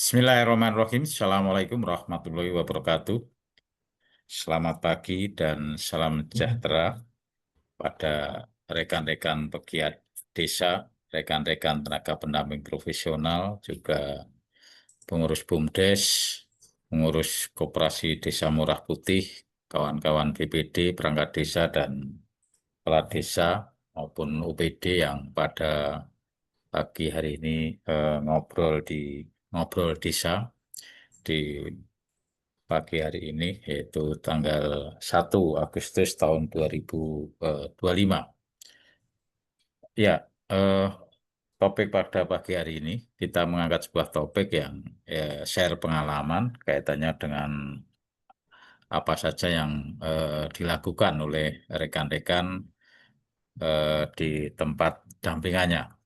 Bismillahirrahmanirrahim. Assalamualaikum warahmatullahi wabarakatuh. Selamat pagi dan salam sejahtera pada rekan-rekan pegiat desa, rekan-rekan tenaga pendamping profesional, juga pengurus BUMDes, pengurus Koperasi Desa Murah Putih, kawan-kawan BPD, perangkat desa, dan kepala desa maupun OPD yang pada pagi hari ini ngobrol desa di pagi hari ini, yaitu tanggal 1 Agustus tahun 2025. Ya, eh, topik pada pagi hari ini kita mengangkat sebuah topik yang share pengalaman kaitannya dengan apa saja yang dilakukan oleh rekan-rekan di tempat dampingannya.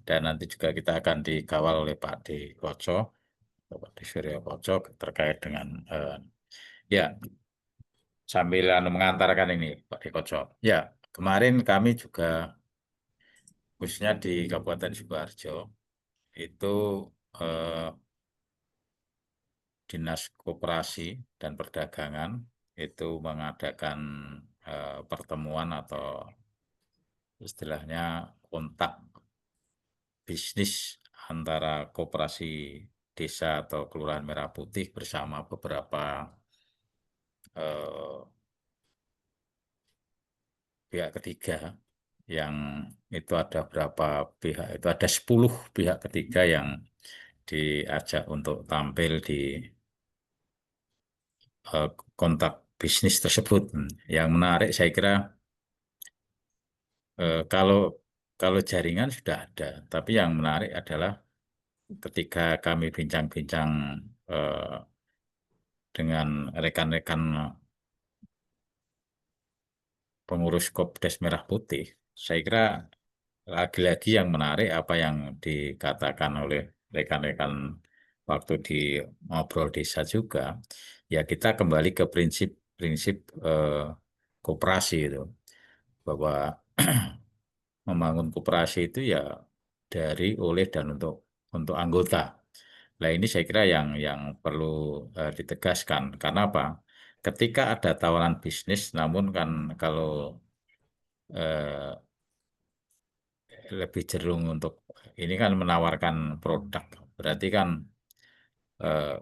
Dan nanti juga kita akan dikawal oleh Pak D. Koco, Pak D. Surya Koco terkait dengan ya, sambil mengantarkan ini Pak Dikoco. Ya, kemarin kami juga khususnya di Kabupaten Sidoarjo itu eh, Dinas Koperasi dan Perdagangan itu mengadakan pertemuan atau istilahnya kontak bisnis antara koperasi desa atau Kelurahan Merah Putih bersama beberapa eh, pihak ketiga yang itu ada berapa pihak, itu ada 10 pihak ketiga yang diajak untuk tampil di eh, kontak bisnis tersebut. Yang menarik saya kira kalau kalau jaringan sudah ada, tapi yang menarik adalah ketika kami bincang-bincang eh, dengan rekan-rekan pengurus Kopdes Merah Putih, saya kira lagi-lagi yang menarik apa yang dikatakan oleh rekan-rekan waktu di ngobrol desa juga, ya kita kembali ke prinsip-prinsip koperasi itu, bahwa membangun koperasi itu ya dari, oleh, dan untuk anggota. Nah ini saya kira yang perlu ditegaskan. Karena apa? Ketika ada tawaran bisnis, namun kan kalau eh, lebih cenderung untuk ini kan menawarkan produk, berarti kan eh,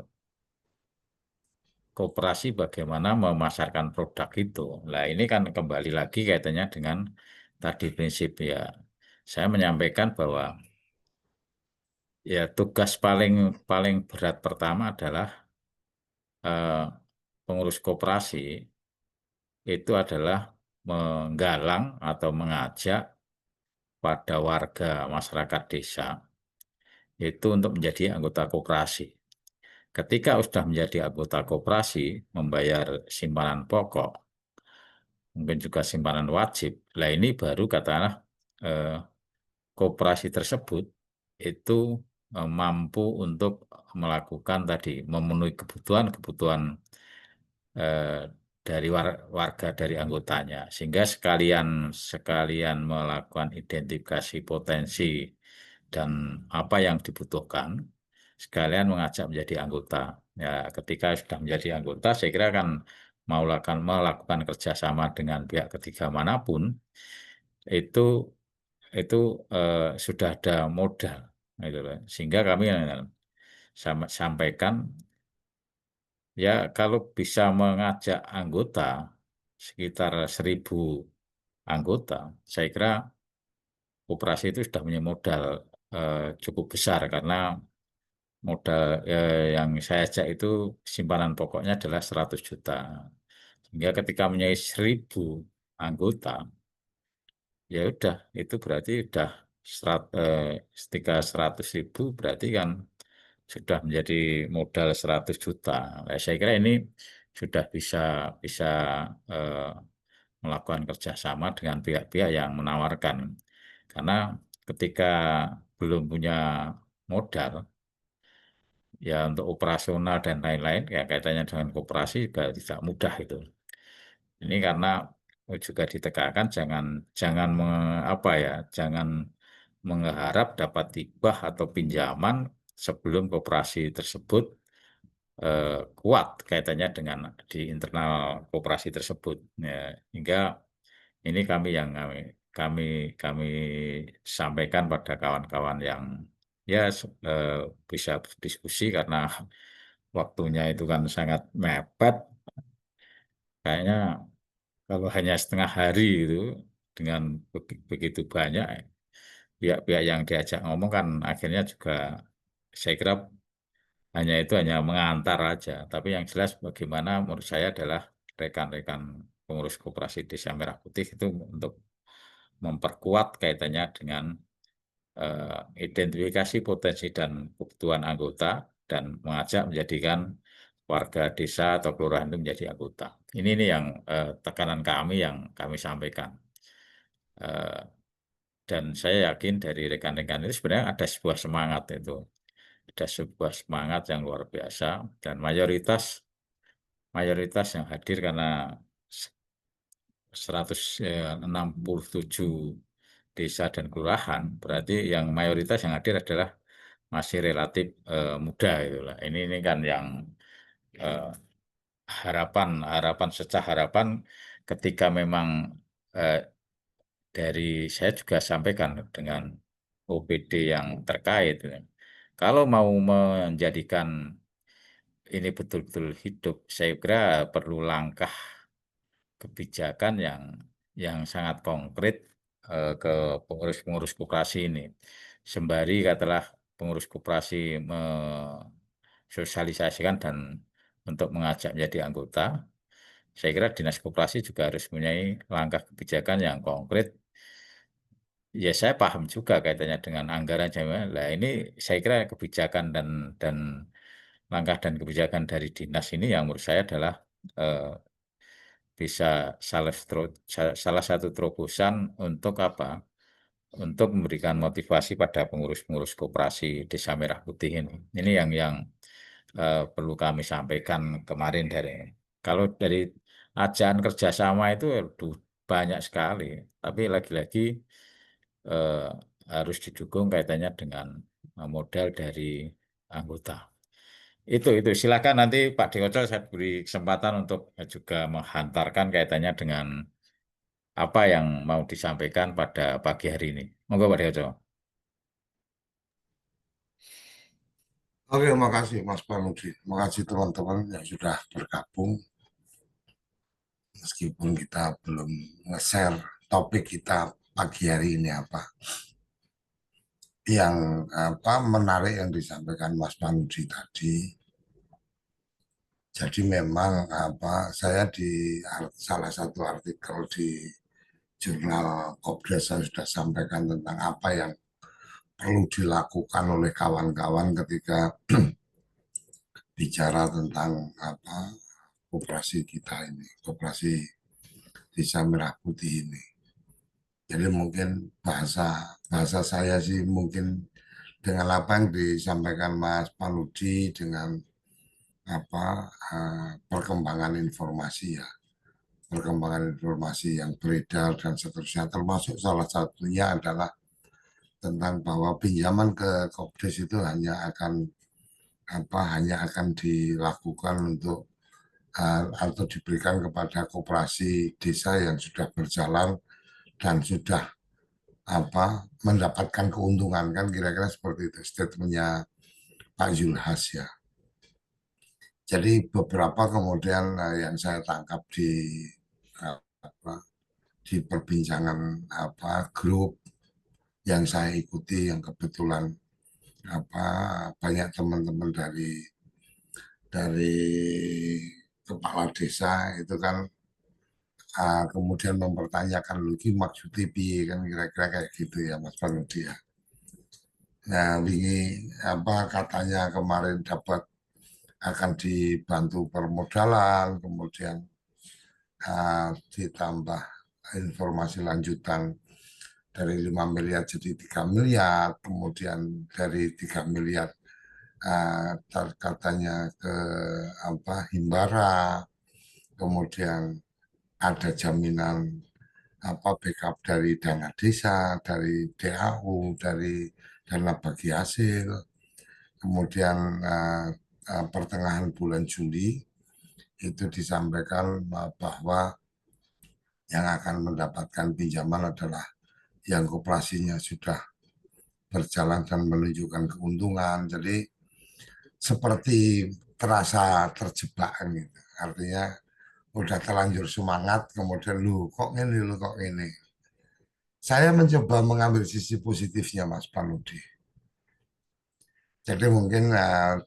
koperasi bagaimana memasarkan produk itu. Nah ini kan kembali lagi kaitannya dengan tadi prinsip ya. Saya menyampaikan bahwa ya tugas paling paling berat pertama adalah eh, pengurus koperasi itu adalah menggalang atau mengajak pada warga masyarakat desa itu untuk menjadi anggota koperasi. Ketika sudah menjadi anggota koperasi, membayar simpanan pokok, mungkin juga simpanan wajib. Nah ini baru katakanlah eh, koperasi tersebut itu mampu untuk melakukan tadi, memenuhi kebutuhan-kebutuhan eh, dari warga, dari anggotanya, sehingga sekalian sekalian melakukan identifikasi potensi dan apa yang dibutuhkan, sekalian mengajak menjadi anggota. Ya, ketika sudah menjadi anggota, saya kira akan melakukan kerjasama dengan pihak ketiga manapun, itu itu sudah ada modal, gitu loh. Sehingga kami sampaikan, ya kalau bisa mengajak anggota sekitar 1.000 anggota, saya kira koperasi itu sudah punya modal cukup besar, karena modal yang saya ajak itu simpanan pokoknya adalah 100 juta. Sehingga ketika punya 1.000 anggota, ya udah itu berarti udah ketika 100.000 berarti kan sudah menjadi modal 100 juta. Nah, saya kira ini sudah bisa bisa eh, melakukan kerjasama dengan pihak-pihak yang menawarkan. Karena ketika belum punya modal, ya untuk operasional dan lain-lain, ya kaitannya dengan koperasi juga tidak mudah itu. Ini karena juga ditekankan jangan jangan apa ya, jangan mengharap dapat hibah atau pinjaman sebelum koperasi tersebut kuat kaitannya dengan di internal koperasi tersebut. Ya, hingga ini kami kami sampaikan pada kawan-kawan yang ya bisa diskusi karena waktunya itu kan sangat mepet. Kayaknya kalau hanya setengah hari itu dengan begitu banyak pihak-pihak yang diajak ngomong kan akhirnya juga saya kira hanya mengantar aja. Tapi yang jelas bagaimana menurut saya adalah rekan-rekan pengurus koperasi Desa Merah Putih itu untuk memperkuat kaitannya dengan identifikasi potensi dan kebutuhan anggota dan mengajak menjadikan warga desa atau kelurahan itu menjadi anggota. Ini yang tekanan kami yang kami sampaikan. Eh, dan saya yakin dari rekan-rekan itu sebenarnya ada sebuah semangat itu. Ada sebuah semangat yang luar biasa dan mayoritas yang hadir karena 167 desa dan kelurahan, berarti yang mayoritas yang hadir adalah masih relatif muda itulah. Ini kan yang eh, harapan ketika memang eh, dari saya juga sampaikan dengan OPD yang terkait. Kalau mau menjadikan ini betul-betul hidup, saya kira perlu langkah kebijakan yang sangat konkret ke pengurus-pengurus koperasi ini. Sembari katalah pengurus koperasi mensosialisasikan dan untuk mengajak menjadi anggota, saya kira dinas koperasi juga harus mempunyai langkah kebijakan yang konkret. Ya saya paham juga kaitannya dengan anggaran jaminan. Nah ini saya kira kebijakan dan langkah dan kebijakan dari dinas ini yang menurut saya adalah eh, bisa salah satu terobosan untuk apa? Untuk memberikan motivasi pada pengurus-pengurus koperasi Desa Merah Putih ini. Ini yang perlu kami sampaikan kemarin kalau dari ajaan kerjasama itu aduh, banyak sekali, tapi lagi-lagi eh, harus didukung kaitannya dengan modal dari anggota. Itu silakan nanti Pak Dewoco saya beri kesempatan untuk juga menghantarkan kaitannya dengan apa yang mau disampaikan pada pagi hari ini. Monggo Pak Dewoco. Oke, makasih Mas Panudi. Makasih teman-teman yang sudah bergabung. Meskipun kita belum nge-share topik kita pagi hari ini apa. Yang menarik yang disampaikan Mas Panudi tadi. Jadi memang saya di salah satu artikel di jurnal Kopdres saya sudah sampaikan tentang apa yang perlu dilakukan oleh kawan-kawan ketika bicara tentang koperasi kita ini, koperasi Desa Merah Putih ini. Jadi mungkin bahasa bahasa saya sih mungkin dengan apa yang disampaikan Mas Panudi dengan perkembangan informasi ya, perkembangan informasi yang beredar dan seterusnya, termasuk salah satunya adalah tentang bahwa pinjaman ke Kopdes itu hanya akan dilakukan untuk atau diberikan kepada koperasi desa yang sudah berjalan dan sudah mendapatkan keuntungan, kan kira-kira seperti itu statementnya Pak Zulhas ya. Jadi beberapa kemudian yang saya tangkap apa, di perbincangan grup yang saya ikuti, yang kebetulan apa banyak teman-teman dari kepala desa itu kan kemudian mempertanyakan lagi maksud piye kan kira-kira kayak gitu ya Mas Panudi ya. Nah, ini katanya kemarin dapat akan dibantu permodalan, kemudian ditambah informasi lanjutan dari 5 miliar jadi 3 miliar, kemudian dari 3 miliar katanya ke Himbara, kemudian ada jaminan backup dari dana desa, dari DAU, dari dana bagi hasil. kemudian pertengahan bulan Juli itu disampaikan bahwa yang akan mendapatkan pinjaman adalah yang koperasinya sudah berjalan dan menunjukkan keuntungan. Jadi seperti terasa terjebak gitu. Artinya udah terlanjur semangat, kemudian lu kok ini. Saya mencoba mengambil sisi positifnya, Mas Panudi. Jadi mungkin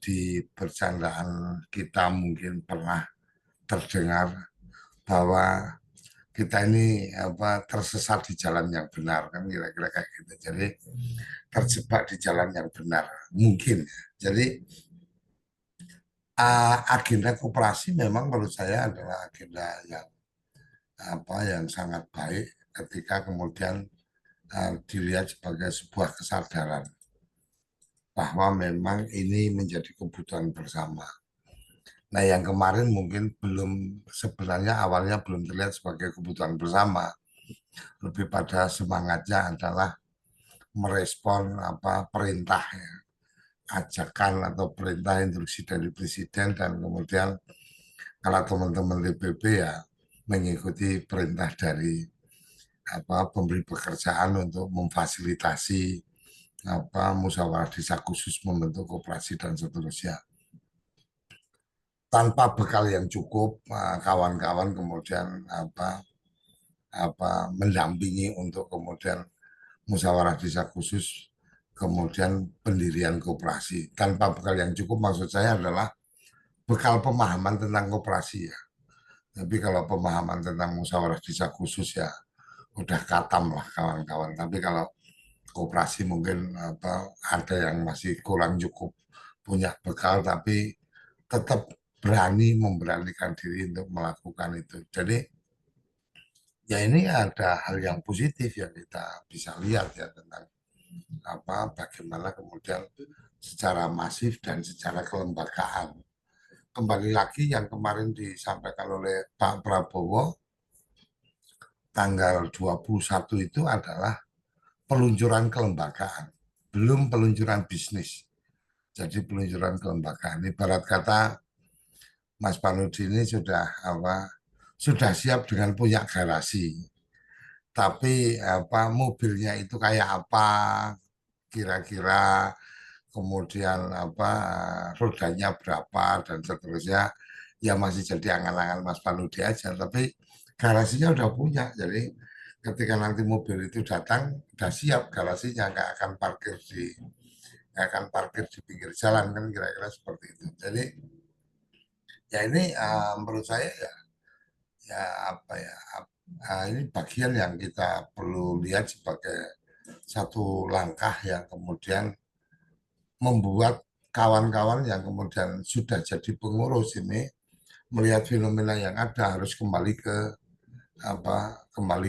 di bercandaan kita mungkin pernah terdengar bahwa kita ini apa tersesat di jalan yang benar kan kira-kira kayak gitu. Jadi terjebak di jalan yang benar mungkin. Jadi agenda koperasi memang menurut saya adalah agenda yang yang sangat baik ketika kemudian dilihat sebagai sebuah kesadaran bahwa memang ini menjadi kebutuhan bersama. Nah, yang kemarin mungkin belum sebenarnya awalnya belum terlihat sebagai kebutuhan bersama, lebih pada semangatnya adalah merespon perintah ya, ajakan atau perintah instruksi dari presiden dan kemudian kalau teman-teman DPP ya mengikuti perintah dari pemberi pekerjaan untuk memfasilitasi musyawarah desa khusus membentuk koperasi dan seterusnya. Tanpa bekal yang cukup, kawan-kawan kemudian mendampingi untuk kemudian musyawarah desa khusus, kemudian pendirian koperasi. Tanpa bekal yang cukup maksud saya adalah bekal pemahaman tentang koperasi ya. Tapi kalau pemahaman tentang musyawarah desa khusus ya udah katam lah kawan-kawan. Tapi kalau koperasi mungkin ada yang masih kurang cukup punya bekal tapi tetap berani memberanikan diri untuk melakukan itu. Jadi ya ini ada hal yang positif yang kita bisa lihat ya tentang bagaimana kemudian secara masif dan secara kelembagaan. Kembali lagi yang kemarin disampaikan oleh Pak Prabowo tanggal 21 itu adalah peluncuran kelembagaan, belum peluncuran bisnis. Jadi peluncuran kelembagaan. Ibarat kata Mas Panudi ini sudah siap dengan punya garasi. Tapi mobilnya itu kayak apa kira-kira, kemudian rodanya berapa dan seterusnya ya masih jadi angan-angan Mas Panudi aja. Tapi garasinya udah punya. Jadi ketika nanti mobil itu datang, udah siap garasinya, nggak akan parkir di pinggir jalan kan kira-kira seperti itu. Jadi ya ini menurut saya ya apa ya ini bagian yang kita perlu lihat sebagai satu langkah yang kemudian membuat kawan-kawan yang kemudian sudah jadi pengurus ini melihat fenomena yang ada harus kembali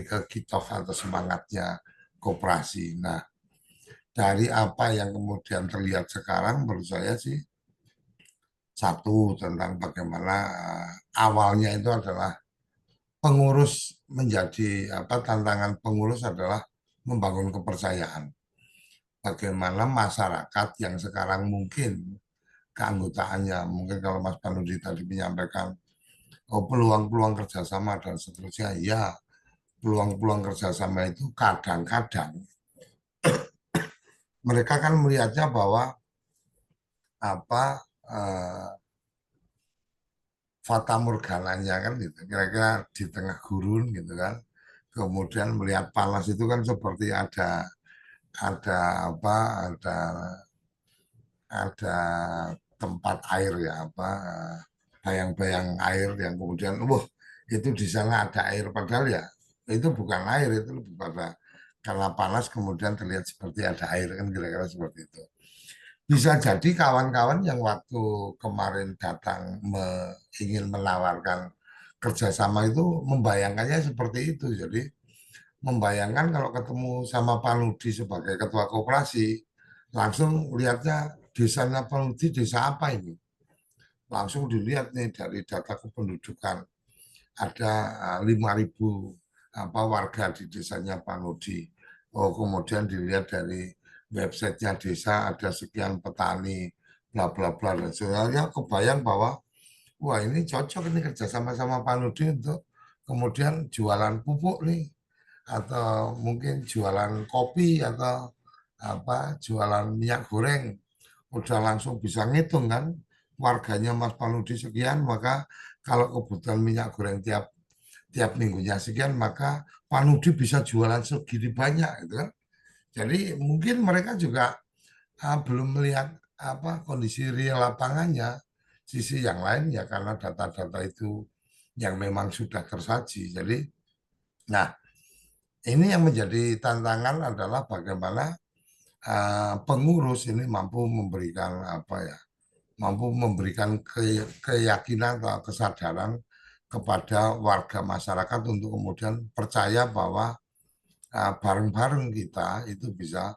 ke kitoh atau semangatnya koperasi. Nah, dari apa yang kemudian terlihat sekarang menurut saya sih satu tentang bagaimana awalnya itu adalah pengurus menjadi tantangan pengurus adalah membangun kepercayaan. Bagaimana masyarakat yang sekarang mungkin keanggotaannya, mungkin kalau Mas Panudi tadi menyampaikan peluang-peluang kerjasama dan seterusnya, ya peluang-peluang kerjasama itu kadang-kadang mereka kan melihatnya bahwa apa eh, fata morgananya kan gitu, kira-kira di tengah gurun gitu kan. Kemudian melihat panas itu kan seperti ada apa ada tempat air ya bayang-bayang air yang kemudian wah itu di sana ada air padahal ya itu bukan air itu lebih pada karena panas kemudian terlihat seperti ada air kan kira-kira seperti itu. Bisa jadi kawan-kawan yang waktu kemarin datang ingin menawarkan kerjasama itu membayangkannya seperti itu. Jadi membayangkan kalau ketemu sama Pak Nudi sebagai ketua koperasi, langsung lihatnya desanya Pak Nudi desa apa ini. Langsung dilihat nih dari data kependudukan ada 5.000 warga di desanya Pak Nudi. Oh, kemudian dilihat dari websitenya desa ada sekian petani, bla bla bla dan sebagainya. Kebayang bahwa wah ini cocok ini kerja sama Pak Nudi untuk kemudian jualan pupuk nih, atau mungkin jualan kopi atau apa jualan minyak goreng. Udah langsung bisa ngitung kan, warganya Mas Paludi sekian, maka kalau kebutuhan minyak goreng tiap tiap minggunya sekian, maka Panudi bisa jualan segini banyak gitu kan. Jadi mungkin mereka juga belum melihat apa kondisi real lapangannya. Sisi yang lain ya karena data-data itu yang memang sudah tersaji. Jadi, nah ini yang menjadi tantangan adalah bagaimana pengurus ini mampu memberikan apa ya, mampu memberikan keyakinan atau kesadaran kepada warga masyarakat untuk kemudian percaya bahwa bareng-bareng kita itu bisa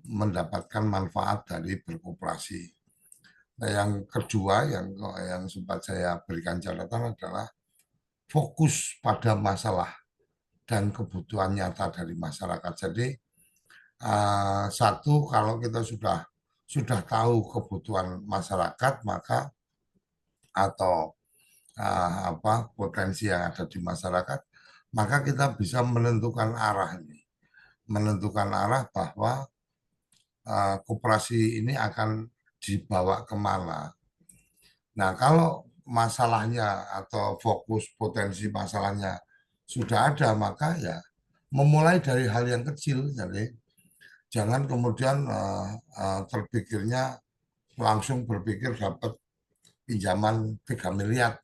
mendapatkan manfaat dari berkoperasi. Nah, yang kedua yang sempat saya berikan catatan adalah fokus pada masalah dan kebutuhan nyata dari masyarakat. Jadi satu kalau kita sudah tahu kebutuhan masyarakat maka atau apa potensi yang ada di masyarakat, maka kita bisa menentukan arah ini, menentukan arah bahwa koperasi ini akan dibawa kemana. Nah, kalau masalahnya atau fokus potensi masalahnya sudah ada, maka ya memulai dari hal yang kecil. Jadi jangan kemudian terpikirnya langsung berpikir dapat pinjaman 3 miliar,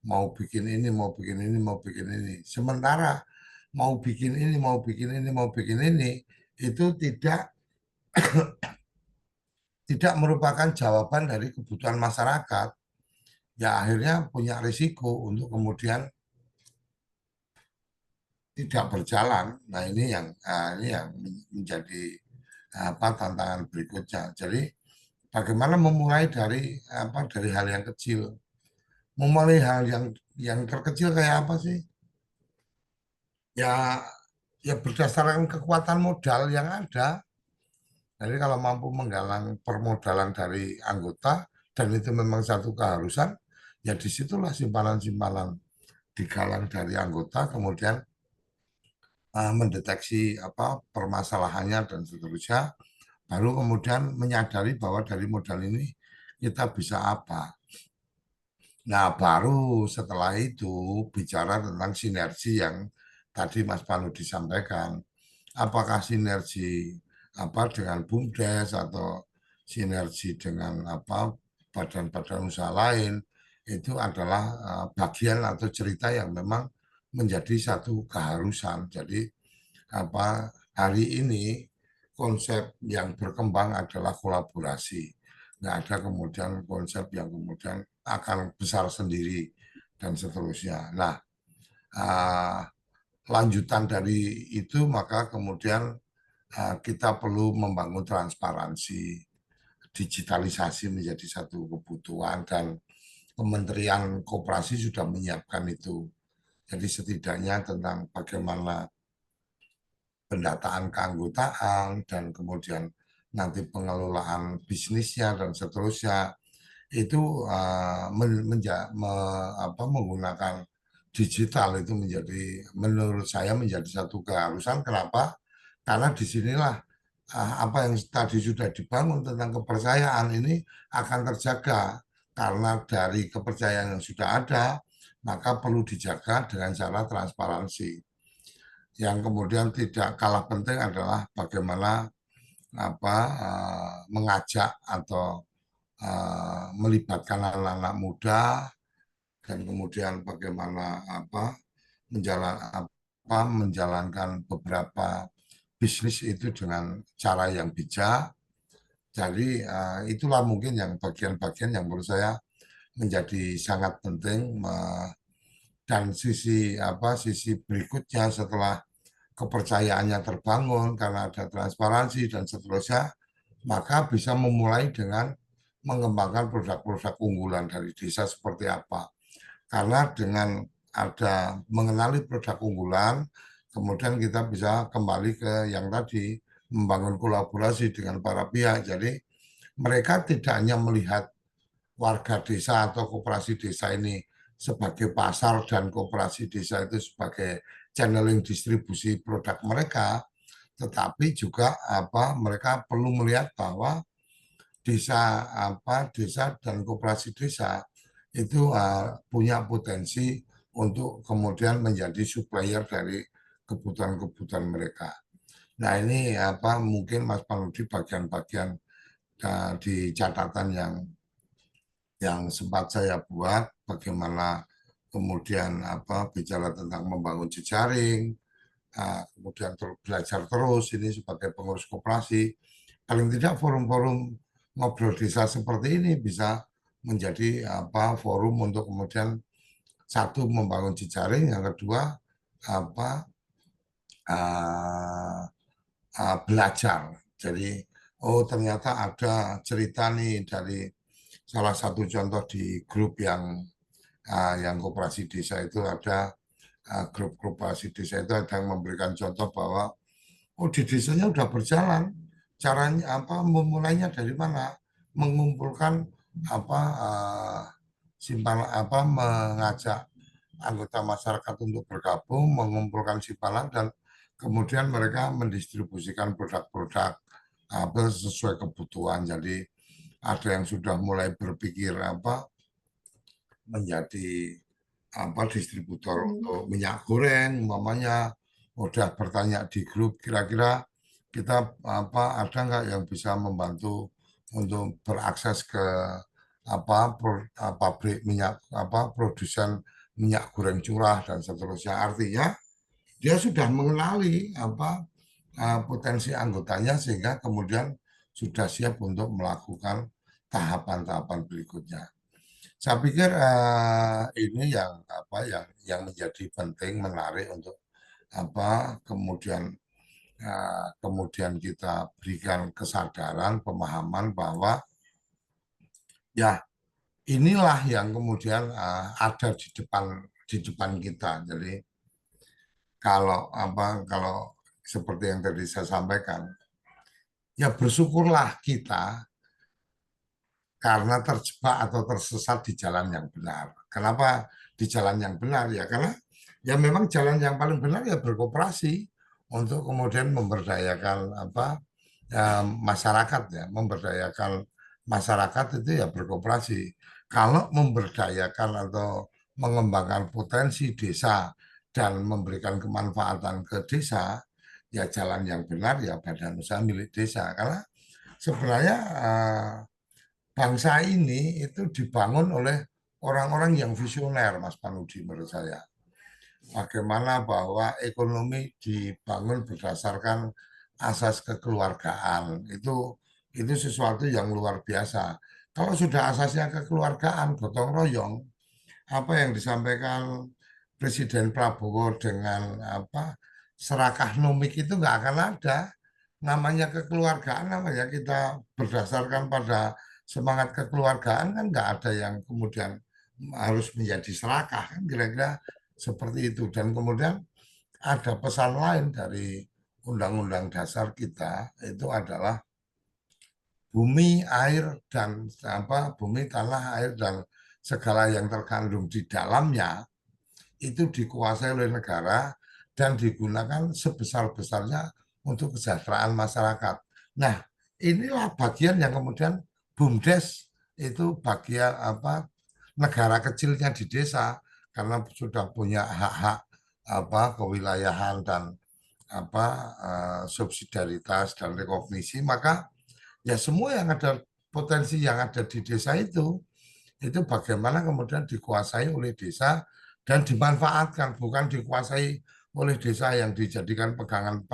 mau bikin ini, mau bikin ini, mau bikin ini. Sementara mau bikin ini, mau bikin ini, mau bikin ini, itu tidak merupakan jawaban dari kebutuhan masyarakat. Ya akhirnya punya risiko untuk kemudian tidak berjalan. Nah ini yang menjadi apa tantangan berikutnya. Jadi bagaimana memulai dari hal yang kecil. Memulai hal yang terkecil kayak apa sih? Ya ya berdasarkan kekuatan modal yang ada. Jadi kalau mampu menggalang permodalan dari anggota dan itu memang satu keharusan, ya disitulah simpanan-simpanan digalang dari anggota, kemudian mendeteksi apa permasalahannya dan seterusnya, baru kemudian menyadari bahwa dari modal ini kita bisa apa. Nah, baru setelah itu bicara tentang sinergi yang tadi Mas Panu disampaikan. Apakah sinergi apa dengan BUMDes atau sinergi dengan apa badan-badan usaha lain itu adalah bagian atau cerita yang memang menjadi satu keharusan. Jadi apa hari ini konsep yang berkembang adalah kolaborasi. Nggak ada kemudian konsep yang kemudian akan besar sendiri dan seterusnya. Nah, uh, lanjutan dari itu maka kemudian kita perlu membangun transparansi, digitalisasi menjadi satu kebutuhan dan Kementerian Koperasi sudah menyiapkan itu. Jadi setidaknya tentang bagaimana pendataan keanggotaan dan kemudian nanti pengelolaan bisnisnya dan seterusnya itu menggunakan digital itu menjadi menurut saya menjadi satu keharusan. Kenapa? Karena disinilah apa yang tadi sudah dibangun tentang kepercayaan ini akan terjaga karena dari kepercayaan yang sudah ada maka perlu dijaga dengan cara transparansi. Yang kemudian tidak kalah penting adalah bagaimana apa mengajak atau melibatkan anak-anak muda dan kemudian bagaimana menjalankan beberapa bisnis itu dengan cara yang bijak. Jadi itulah mungkin yang bagian-bagian yang menurut saya menjadi sangat penting dan sisi berikutnya setelah kepercayaannya terbangun karena ada transparansi dan seterusnya, maka bisa memulai dengan mengembangkan produk-produk unggulan dari desa seperti apa. Karena dengan ada mengenali produk unggulan, kemudian kita bisa kembali ke yang tadi, membangun kolaborasi dengan para pihak. Jadi mereka tidak hanya melihat warga desa atau koperasi desa ini sebagai pasar dan koperasi desa itu sebagai channeling distribusi produk mereka, tetapi juga mereka perlu melihat bahwa desa dan koperasi desa itu punya potensi untuk kemudian menjadi supplier dari kebutuhan-kebutuhan mereka. Nah ini mungkin Mas Panudi bagian-bagian di catatan yang sempat saya buat bagaimana kemudian bicara tentang membangun jejaring, kemudian belajar terus ini sebagai pengurus koperasi. Paling tidak forum-forum ngobrol desa seperti ini bisa menjadi forum untuk kemudian satu membangun jejaring, yang kedua apa uh, belajar. Jadi oh ternyata ada cerita nih dari salah satu contoh di grup yang koperasi desa itu ada grup koperasi desa itu ada yang memberikan contoh bahwa oh di desanya udah berjalan. Caranya memulainya dari mana? Mengumpulkan apa simpanan mengajak anggota masyarakat untuk bergabung, mengumpulkan simpanan dan kemudian mereka mendistribusikan produk-produk sesuai kebutuhan. Jadi ada yang sudah mulai berpikir menjadi distributor untuk minyak goreng umpamanya, udah bertanya di grup kira-kira kita ada nggak yang bisa membantu untuk berakses ke pabrik minyak produsen minyak goreng curah dan seterusnya. Artinya dia sudah mengenali potensi anggotanya sehingga kemudian sudah siap untuk melakukan tahapan-tahapan berikutnya. Saya pikir ini yang menjadi penting, menarik untuk kemudian kita berikan kesadaran, pemahaman bahwa ya inilah yang kemudian ada di depan kita. Jadi kalau seperti yang tadi saya sampaikan, ya bersyukurlah kita karena terjebak atau tersesat di jalan yang benar. Kenapa di jalan yang benar? Ya karena ya memang jalan yang paling benar ya berkooperasi untuk kemudian memberdayakan masyarakat, ya memberdayakan masyarakat itu ya berkooperasi. Kalau memberdayakan atau mengembangkan potensi desa dan memberikan kemanfaatan ke desa, ya jalan yang benar ya badan usaha milik desa. Karena sebenarnya bangsa ini itu dibangun oleh orang-orang yang visioner, Mas Panudi, menurut saya. Bagaimana bahwa ekonomi dibangun berdasarkan asas kekeluargaan, itu sesuatu yang luar biasa. Kalau sudah asasnya kekeluargaan, gotong royong, apa yang disampaikan Presiden Prabowo dengan serakah nomik itu nggak akan ada. Namanya kekeluargaan, namanya kita berdasarkan pada semangat kekeluargaan kan nggak ada yang kemudian harus menjadi serakah kan kira-kira seperti itu. Dan kemudian ada pesan lain dari Undang-Undang Dasar kita itu adalah bumi, air dan bumi, tanah, air dan segala yang terkandung di dalamnya itu dikuasai oleh negara dan digunakan sebesar-besarnya untuk kesejahteraan masyarakat. Nah, inilah bagian yang kemudian BUMDes itu bagian negara kecilnya di desa karena sudah punya hak-hak kewilayahan dan subsidiaritas dan rekognisi, maka ya semua yang ada potensi yang ada di desa itu bagaimana kemudian dikuasai oleh desa dan dimanfaatkan, bukan dikuasai oleh desa yang dijadikan pegangan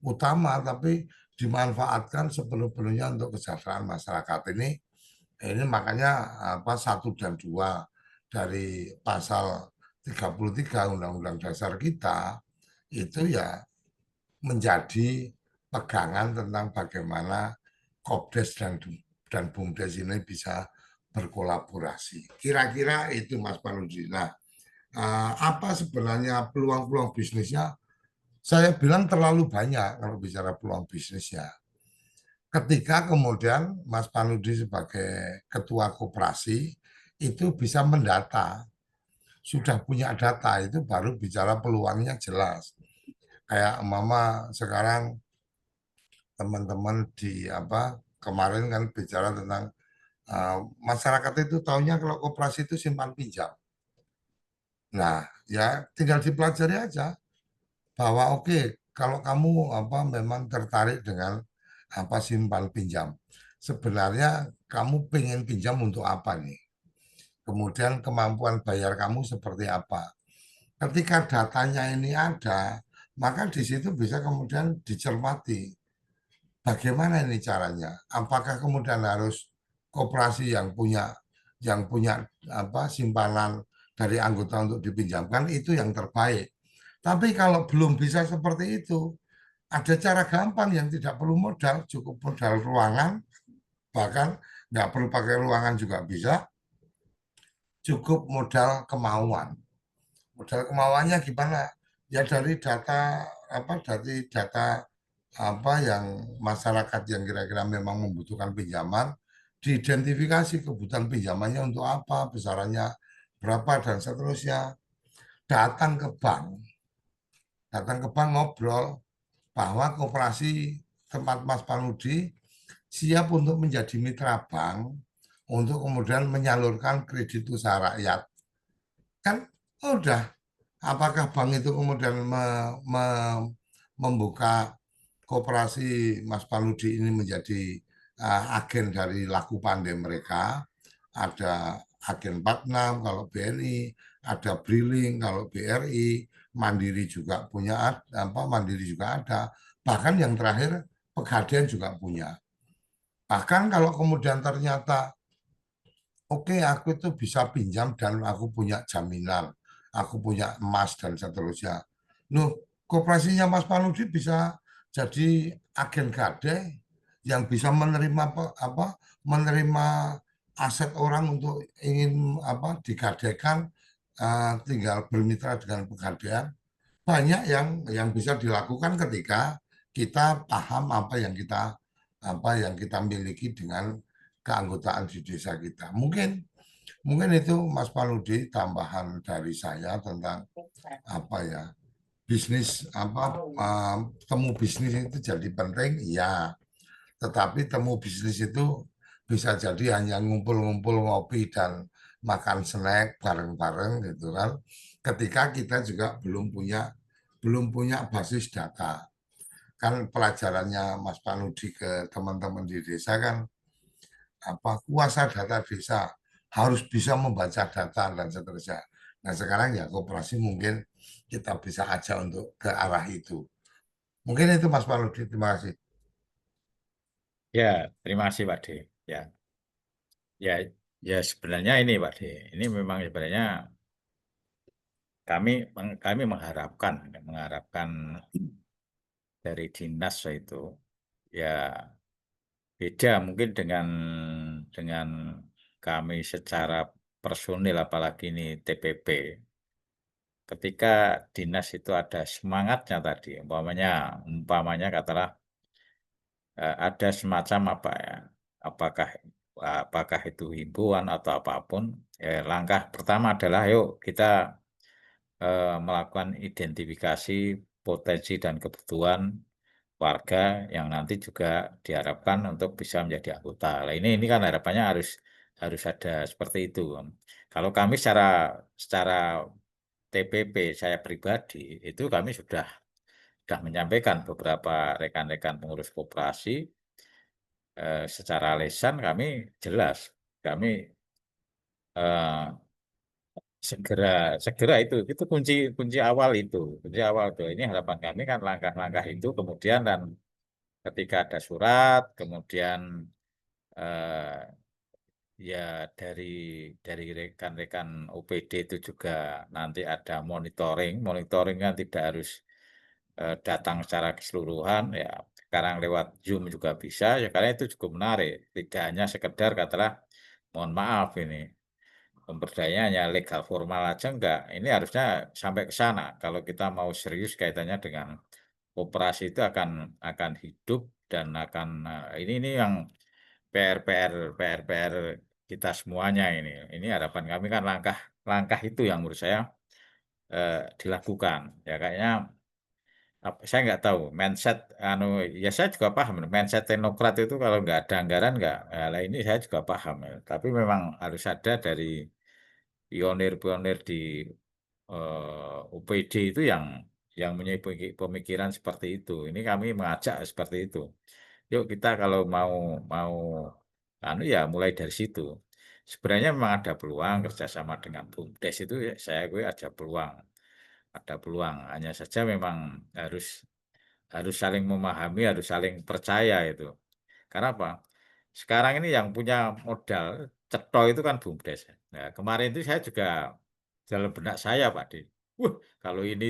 utama, tapi dimanfaatkan sepenuh-penuhnya untuk kesejahteraan masyarakat ini makanya satu dan dua dari pasal 33 Undang-Undang Dasar kita itu ya menjadi pegangan tentang bagaimana Kopdes dan BUMDes ini bisa berkolaborasi. Kira-kira itu Mas Panudi. Nah, apa sebenarnya peluang-peluang bisnisnya? Saya bilang terlalu banyak kalau bicara peluang bisnisnya. ketika kemudian Mas Panudi sebagai ketua koperasi itu bisa mendata, sudah punya data itu baru bicara peluangnya jelas. Kayak mama sekarang teman-teman di apa kemarin kan bicara tentang masyarakat itu taunya kalau koperasi itu simpan pinjam. Nah, ya tinggal dipelajari aja bahwa oke, kalau kamu apa memang tertarik dengan apa simpan pinjam, sebenarnya kamu pengen pinjam untuk apa nih? Kemudian kemampuan bayar kamu seperti apa? Ketika datanya ini ada, maka di situ bisa kemudian dicermati bagaimana ini caranya. Apakah kemudian harus koperasi yang punya apa simpanan dari anggota untuk dipinjamkan itu yang terbaik. Tapi kalau belum bisa seperti itu, ada cara gampang yang tidak perlu modal, cukup modal ruangan, bahkan nggak perlu pakai ruangan juga bisa, cukup modal kemauan. Modal kemauannya gimana? Ya dari data apa dari data apa yang masyarakat yang kira-kira memang membutuhkan pinjaman, diidentifikasi kebutuhan pinjamannya untuk apa, besarannya berapa dan seterusnya. Datang ke bank, datang ke bank ngobrol bahwa koperasi tempat Mas Panudi siap untuk menjadi mitra bank untuk kemudian menyalurkan kredit usaha rakyat. Kan udah, apakah bank itu kemudian membuka koperasi Mas Paludi ini menjadi agen dari laku pandai mereka? Ada agen 46 kalau BNI, ada Briling kalau BRI, Mandiri juga punya apa Mandiri juga ada. Bahkan yang terakhir Pegadaian juga punya. Bahkan kalau kemudian ternyata oke, aku itu bisa pinjam dan aku punya jaminan, aku punya emas dan seterusnya. Loh, koperasinya Mas Panudi bisa jadi agen gade yang bisa menerima apa, menerima aset orang untuk ingin apa digadekan, tinggal bermitra dengan pegadaian. Banyak yang bisa dilakukan ketika kita paham apa yang kita miliki dengan keanggotaan di desa kita. Mungkin itu Mas Paludi tambahan dari saya tentang apa ya bisnis apa temu bisnis itu jadi penting ya, tetapi temu bisnis itu bisa jadi hanya ngumpul-ngumpul ngopi dan makan snack bareng-bareng gitu kan, ketika kita juga belum punya basis data. Kan pelajarannya Mas Panudi ke teman-teman di desa kan apa kuasa data desa harus bisa membaca data dan seterusnya. Nah sekarang ya koperasi mungkin kita bisa aja untuk ke arah itu. Mungkin itu Mas Paludi, terima kasih. Ya, terima kasih Pak D. Ya, ya, ya sebenarnya ini Pak D, ini memang sebenarnya kami mengharapkan dari dinas itu ya beda mungkin dengan kami secara personil apalagi ini TPP. Ketika dinas itu ada semangatnya tadi, umpamanya katalah ada semacam apa ya, apakah apakah itu himbauan atau apapun, langkah pertama adalah yuk kita melakukan identifikasi potensi dan kebutuhan warga yang nanti juga diharapkan untuk bisa menjadi anggota. Nah, ini kan harapannya harus harus ada seperti itu. Kalau kami secara TPP saya pribadi itu kami sudah menyampaikan beberapa rekan-rekan pengurus koperasi secara lisan kami jelas kami eh, segera segera itu kunci kunci awal itu ini harapan kami kan langkah-langkah itu kemudian dan ketika ada surat kemudian eh, ya dari rekan-rekan OPD itu juga nanti ada monitoring kan tidak harus datang secara keseluruhan ya sekarang lewat Zoom juga bisa ya karena itu cukup menarik tidak hanya sekedar katalah mohon maaf ini pemberdayaan hanya legal formal aja enggak. Ini harusnya sampai ke sana. Kalau kita mau serius kaitannya dengan koperasi itu akan hidup dan akan ini yang PR kita semuanya ini. Ini harapan kami kan langkah itu yang menurut saya dilakukan. Ya kayaknya saya nggak tahu mindset ya saya juga paham mindset teknokrat itu kalau nggak ada anggaran nggak lah ini saya juga paham ya. Tapi memang harus ada dari pionir-pionir di UPD itu yang punya pemikiran seperti itu. Ini kami mengajak seperti itu. Yuk kita kalau mau mau ya mulai dari situ. Sebenarnya memang ada peluang kerjasama dengan BUMDes itu ya, gue ada peluang, ada peluang. Hanya saja memang harus harus saling memahami, harus saling percaya itu. Karena apa? Sekarang ini yang punya modal cetha itu kan BUMDes. Nah, kemarin itu saya juga dalam benak saya, Pak Di. Kalau ini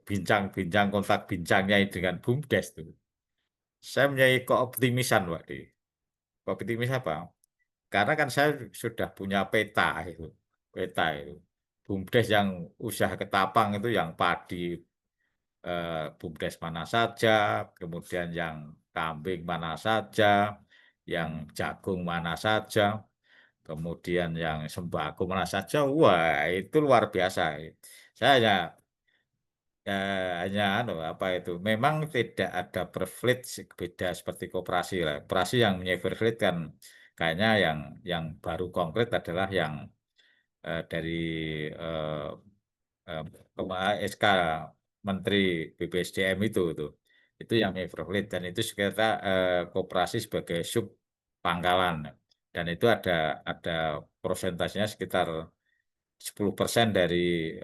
bincang-bincang kontak bincangnya dengan BUMDes tuh. Saya mempunyai keoptimisan, Pak Di. Optimis apa? Karena kan saya sudah punya peta itu. BUMDes yang usaha ketapang itu yang padi BUMDes mana saja, kemudian yang kambing mana saja, yang jagung mana saja, kemudian yang sembako mana saja. Wah, itu luar biasa. Saya apa itu, memang tidak ada privilege beda seperti koperasi lah. Koperasi yang punya privilege kan kayaknya yang baru konkret adalah yang dari eh, SK Menteri BPSDM itu yang punya privilege dan itu sekitar koperasi sebagai sub pangkalan dan itu ada prosentasenya sekitar 10% dari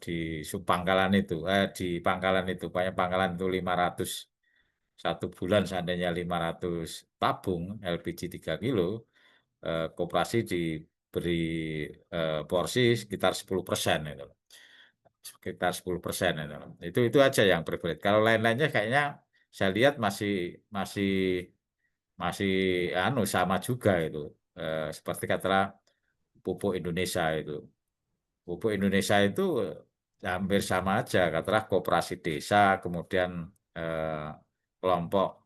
di subpangkalan itu, di pangkalan itu, banyak pangkalan itu 500 satu bulan seandainya 500 tabung LPG 3 kilo, koperasi diberi porsi sekitar 10% itu. Sekitar 10% itu. Itu aja yang privilege. Kalau lain-lainnya kayaknya saya lihat masih masih masih sama juga itu. Seperti katakanlah pupuk Indonesia itu. Pupuk Indonesia itu hampir sama aja, katakanlah koperasi desa, kemudian eh, kelompok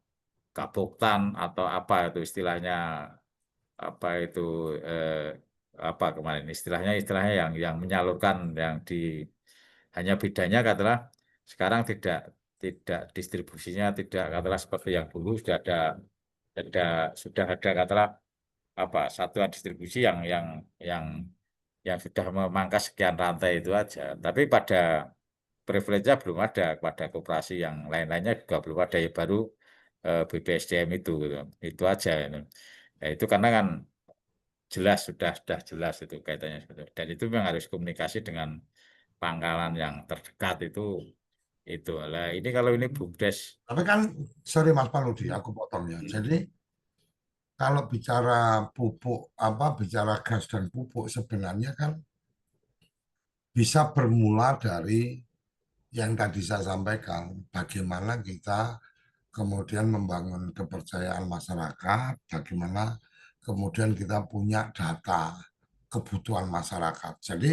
Kapoktan atau apa itu istilahnya apa itu eh, apa kemarin istilahnya yang menyalurkan yang di hanya bedanya katakanlah sekarang tidak distribusinya tidak katakanlah seperti yang dulu ada sudah ada katakanlah apa satuan distribusi yang yang sudah memangkas sekian rantai itu aja. Tapi pada privilege-nya belum ada, pada koperasi yang lain-lainnya juga belum ada, ya baru BPSDM itu, gitu. Itu aja. Gitu. Ya, itu karena kan sudah jelas itu kaitannya. Gitu. Dan itu memang harus komunikasi dengan pangkalan yang terdekat itu. Lah ini kalau ini BUMDes, Tapi kan, sorry Mas Paludi, aku potongnya. Jadi kalau bicara pupuk, bicara gas dan pupuk sebenarnya kan bisa bermula dari yang tadi saya sampaikan, bagaimana kita kemudian membangun kepercayaan masyarakat, bagaimana kemudian kita punya data kebutuhan masyarakat. Jadi,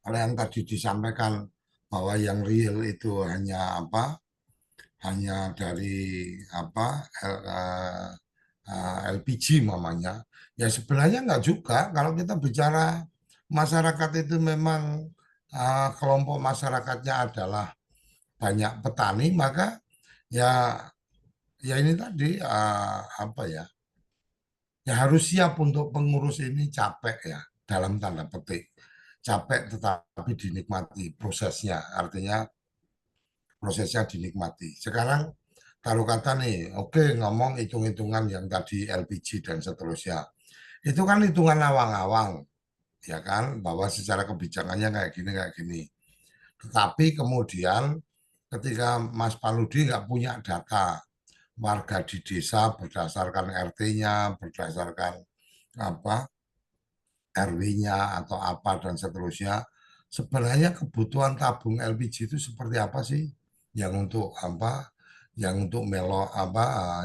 oleh yang tadi disampaikan bahwa yang real itu hanya hanya dari LPG mamanya. Ya sebenarnya enggak juga kalau kita bicara masyarakat itu memang kelompok masyarakatnya adalah banyak petani, maka ya ya ini tadi ya harus siap untuk pengurus ini capek ya dalam tanda petik capek tetapi dinikmati prosesnya, artinya prosesnya dinikmati. Sekarang taruh kata nih, oke ngomong hitung-hitungan yang tadi LPG dan seterusnya, itu kan hitungan awang-awang ya kan, bahwa secara kebijakannya kayak gini. Tetapi kemudian ketika Mas Paludi nggak punya data warga di desa berdasarkan RT-nya, berdasarkan apa RW-nya atau apa dan seterusnya, sebenarnya kebutuhan tabung LPG itu seperti apa sih? Yang untuk Yang untuk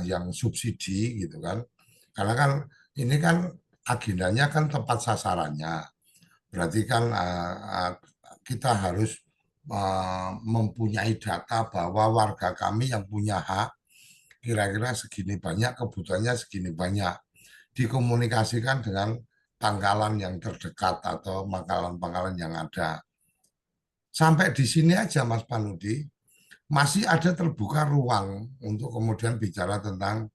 yang subsidi gitu kan? Karena kan ini kan agendanya kan tepat sasarannya. Berarti kan kita harus mempunyai data bahwa warga kami yang punya hak kira-kira segini banyak, kebutuhannya segini banyak. Dikomunikasikan dengan pangkalan yang terdekat atau pangkalan-pangkalan yang ada. Sampai di sini aja Mas Panudi, masih ada terbuka ruang untuk kemudian bicara tentang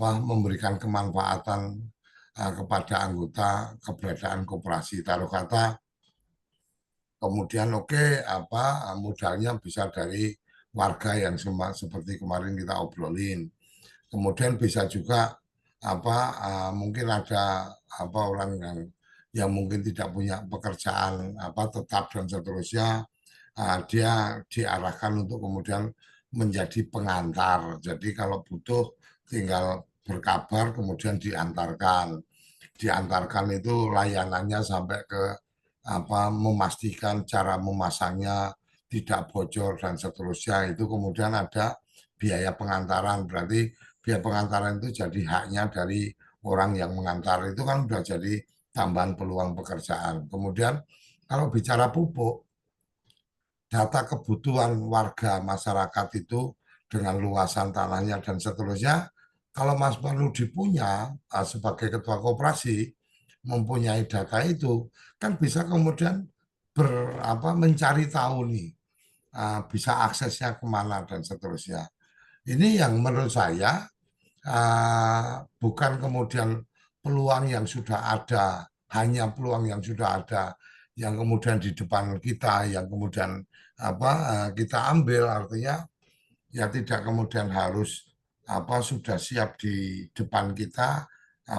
memberikan kemanfaatan kepada anggota keberadaan koperasi. Taruh kata kemudian oke modalnya bisa dari warga yang seperti kemarin kita obrolin. Kemudian bisa juga mungkin ada orang yang mungkin tidak punya pekerjaan tetap dan seterusnya, dia diarahkan untuk kemudian menjadi pengantar. Jadi kalau butuh tinggal berkabar kemudian diantarkan. Diantarkan itu layanannya sampai ke memastikan cara memasangnya tidak bocor dan seterusnya. Itu kemudian ada biaya pengantaran. Berarti biaya pengantaran itu jadi haknya dari orang yang mengantar. Itu kan sudah jadi tambahan peluang pekerjaan. Kemudian kalau bicara pupuk, data kebutuhan warga masyarakat itu dengan luasan tanahnya dan seterusnya, kalau Mas Panudi punya sebagai ketua koperasi mempunyai data itu, kan bisa kemudian mencari tahu nih, bisa aksesnya kemana dan seterusnya. Ini yang menurut saya bukan kemudian peluang yang sudah ada, hanya peluang yang sudah ada, yang kemudian di depan kita, yang kemudian kita ambil, artinya ya tidak kemudian harus sudah siap di depan kita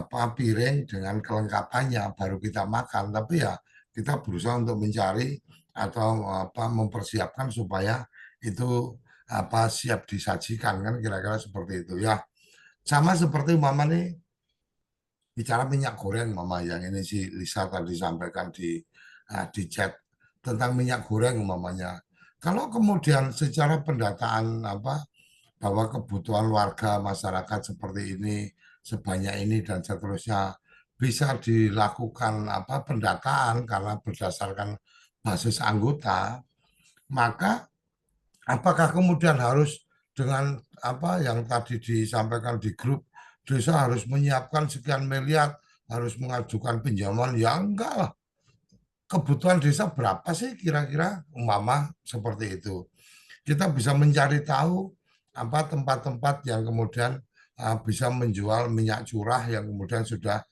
piring dengan kelengkapannya baru kita makan, tapi ya kita berusaha untuk mencari atau mempersiapkan supaya itu siap disajikan, kan kira-kira seperti itu ya. Sama seperti mama nih bicara minyak goreng mama, yang ini si Lisa tadi sampaikan di chat tentang minyak goreng mamanya. Kalau kemudian secara pendataan bahwa kebutuhan warga masyarakat seperti ini sebanyak ini dan seterusnya bisa dilakukan pendataan karena berdasarkan basis anggota, maka apakah kemudian harus dengan yang tadi disampaikan di grup, desa harus menyiapkan sekian miliar, harus mengajukan pinjaman? Ya enggak lah. Kebutuhan desa berapa sih kira-kira umpama seperti itu. Kita bisa mencari tahu tempat-tempat yang kemudian bisa menjual minyak curah yang kemudian sudah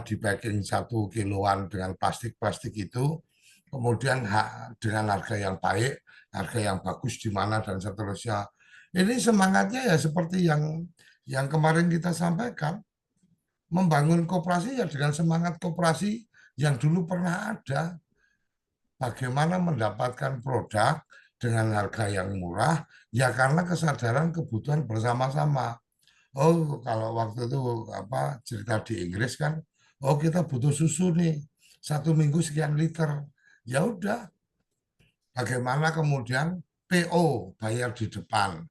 di packing 1 kiloan dengan plastik-plastik itu, kemudian dengan harga yang baik, harga yang bagus di mana dan seterusnya. Ini semangatnya ya seperti yang kemarin kita sampaikan, membangun koperasi ya dengan semangat koperasi yang dulu pernah ada. Bagaimana mendapatkan produk dengan harga yang murah, ya karena kesadaran kebutuhan bersama-sama. Oh, kalau waktu itu cerita di Inggris kan, oh kita butuh susu nih, 1 minggu sekian liter. Ya udah, bagaimana kemudian PO bayar di depan,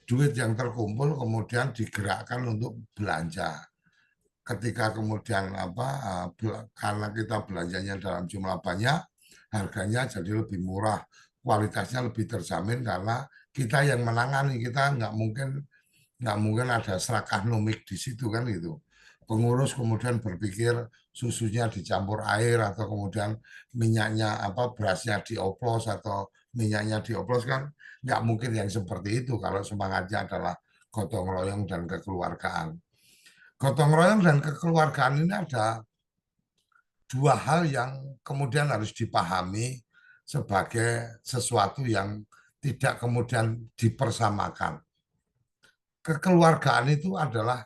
duit yang terkumpul kemudian digerakkan untuk belanja. Ketika kemudian karena kita belanjanya dalam jumlah banyak, harganya jadi lebih murah, kualitasnya lebih terjamin karena kita yang menangani, kita nggak mungkin ada serakah numik di situ kan gitu. Pengurus kemudian berpikir susunya dicampur air atau kemudian minyaknya berasnya dioplos atau minyaknya dioplos, kan nggak mungkin yang seperti itu kalau semangatnya adalah gotong royong dan kekeluargaan. Gotong royong dan kekeluargaan ini ada dua hal yang kemudian harus dipahami sebagai sesuatu yang tidak kemudian dipersamakan. Kekeluargaan itu adalah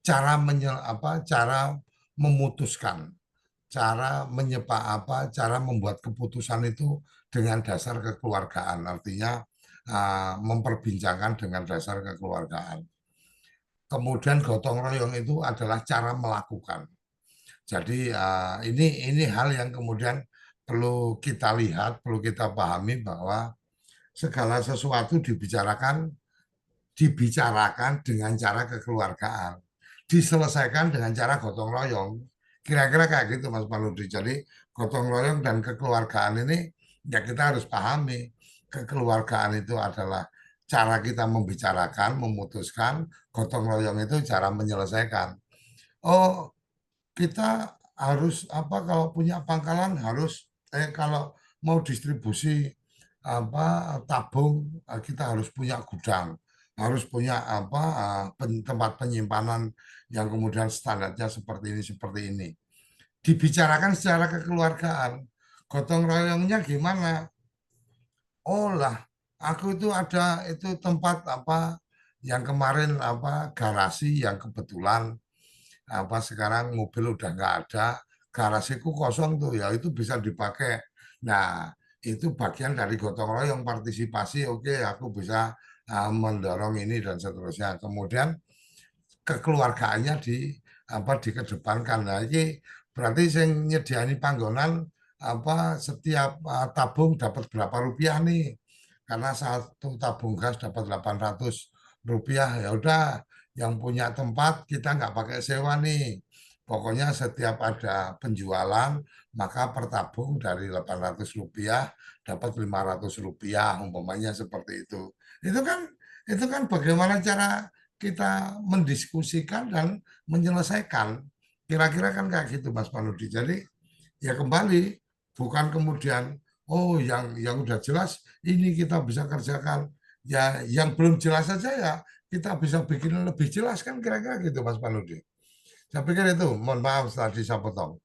cara memutuskan, cara membuat keputusan itu dengan dasar kekeluargaan, artinya memperbincangkan dengan dasar kekeluargaan. Kemudian gotong royong itu adalah cara melakukan. Jadi ini hal yang kemudian perlu kita lihat, perlu kita pahami bahwa segala sesuatu dibicarakan dengan cara kekeluargaan, diselesaikan dengan cara gotong royong. Kira-kira kayak gitu Mas Paludi. Jadi gotong royong dan kekeluargaan ini ya kita harus pahami kekeluargaan itu adalah cara kita membicarakan, memutuskan, gotong royong itu cara menyelesaikan. Oh, kita harus apa kalau punya pangkalan harus kalau mau distribusi apa tabung kita harus punya gudang, harus punya apa tempat penyimpanan yang kemudian standarnya seperti ini. Dibicarakan secara kekeluargaan. Gotong royongnya gimana? Oh lah, aku itu ada itu tempat apa yang kemarin apa garasi yang kebetulan apa sekarang mobil udah nggak ada, garasiku kosong tuh ya itu bisa dipakai. Nah, itu bagian dari gotong royong partisipasi. Oke, aku bisa mendorong ini dan seterusnya. Kemudian kekeluargaannya dikedepankan. Nah, ini berarti saya nyediani panggonan apa setiap tabung dapat berapa rupiah nih? Karena satu tabung gas dapat 800 rupiah. Ya udah, yang punya tempat kita nggak pakai sewa nih. Pokoknya setiap ada penjualan, maka per tabung dari 800 rupiah dapat 500 rupiah, umpamanya seperti itu. Itu kan bagaimana cara kita mendiskusikan dan menyelesaikan. Kira-kira kan kayak gitu Mas Panudi. Jadi ya kembali bukan kemudian oh yang udah jelas ini kita bisa kerjakan. Ya yang belum jelas saja ya kita bisa bikin lebih jelas kan kira-kira gitu Mas Panudi. Saya pikir itu, mohon maaf tadi saya potong.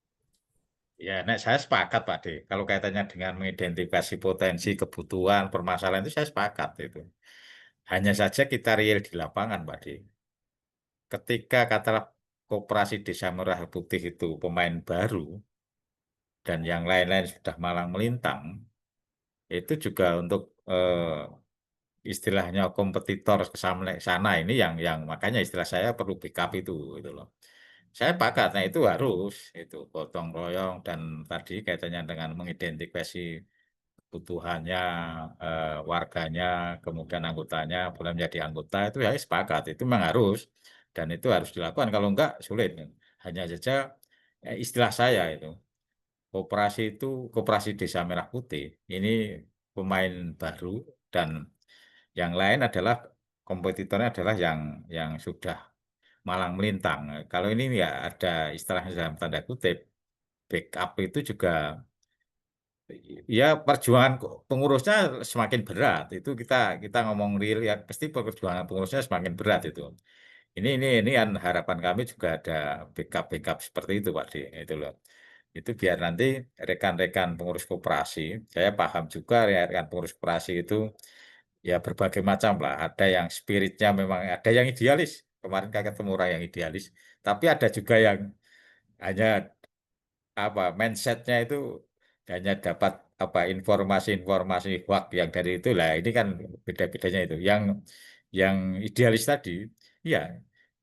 Ya, nek saya sepakat Pak De. Kalau kaitannya dengan mengidentifikasi potensi, kebutuhan, permasalahan itu saya sepakat itu. Hanya saja kita real di lapangan Pak De. Ketika katakanlah Koperasi Desa Merah Putih itu pemain baru dan yang lain-lain sudah malang melintang, itu juga untuk istilahnya kompetitor ke sana ini yang makanya istilah saya perlu backup itu loh. Saya sepakat, nah itu harus itu gotong royong dan tadi kaitannya dengan mengidentifikasi kebutuhannya warganya, kemudian anggotanya boleh menjadi anggota itu ya sepakat itu memang harus dan itu harus dilakukan kalau enggak sulit. Hanya saja istilah saya itu koperasi Desa Merah Putih ini pemain baru dan yang lain adalah kompetitornya adalah yang sudah malang melintang. Kalau ini ya ada istilahnya dalam tanda kutip backup itu juga ya perjuangan pengurusnya semakin berat. Itu kita kita ngomong real ya pasti perjuangan pengurusnya semakin berat itu. Ini kan harapan kami juga ada backup seperti itu Pak D. Itu loh. Itu biar nanti rekan-rekan pengurus koperasi, saya paham juga ya rekan pengurus koperasi itu ya berbagai macam lah. Ada yang spiritnya memang ada yang idealis. Kemarin kan ketemu orang yang idealis, tapi ada juga yang hanya apa mindsetnya itu hanya dapat apa informasi-informasi hoak yang dari itu lah ini kan beda-bedanya itu yang idealis tadi ya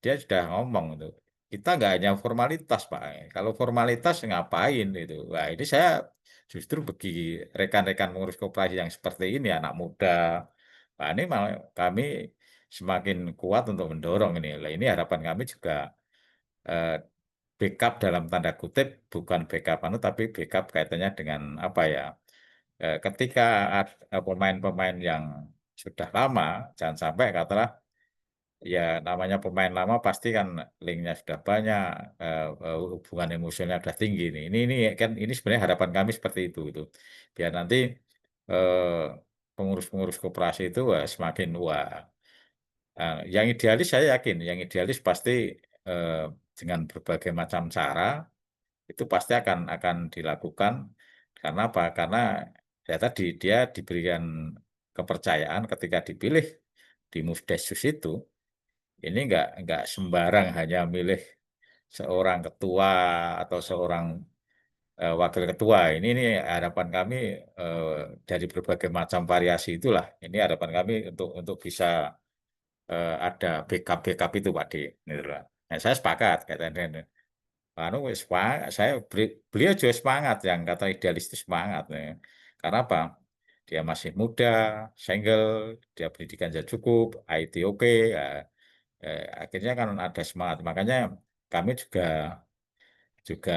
dia sudah ngomong itu kita nggak hanya formalitas Pak kalau formalitas ngapain itu wah ini saya justru bagi rekan-rekan pengurus koperasi yang seperti ini anak muda Pak ini malah kami semakin kuat untuk mendorong ini lah ini harapan kami juga eh, backup dalam tanda kutip bukan backup anu tapi backup kaitannya dengan apa ya ketika pemain-pemain yang sudah lama jangan sampai katalah ya namanya pemain lama pasti kan linknya sudah banyak hubungan emosionalnya sudah tinggi nih ini kan ini sebenarnya harapan kami seperti itu biar nanti eh, pengurus-pengurus koperasi itu semakin wah yang idealis saya yakin yang idealis pasti eh, dengan berbagai macam cara itu pasti akan dilakukan karena apa? Karena ya tadi dia diberikan kepercayaan ketika dipilih di Musdesus itu ini nggak sembarang hanya milih seorang ketua atau seorang wakil ketua. Ini harapan kami eh, dari berbagai macam variasi itulah. Ini harapan kami untuk bisa ada backup itu Pak D. Gitu lah. Nah, saya sepakat katanya. Anu wis semangat, beliau juga semangat yang kata idealis itu semangat ya. Karena apa? Dia masih muda, single, dia pendidikan sudah cukup, IT oke, ya, akhirnya kan ada semangat. Makanya kami juga juga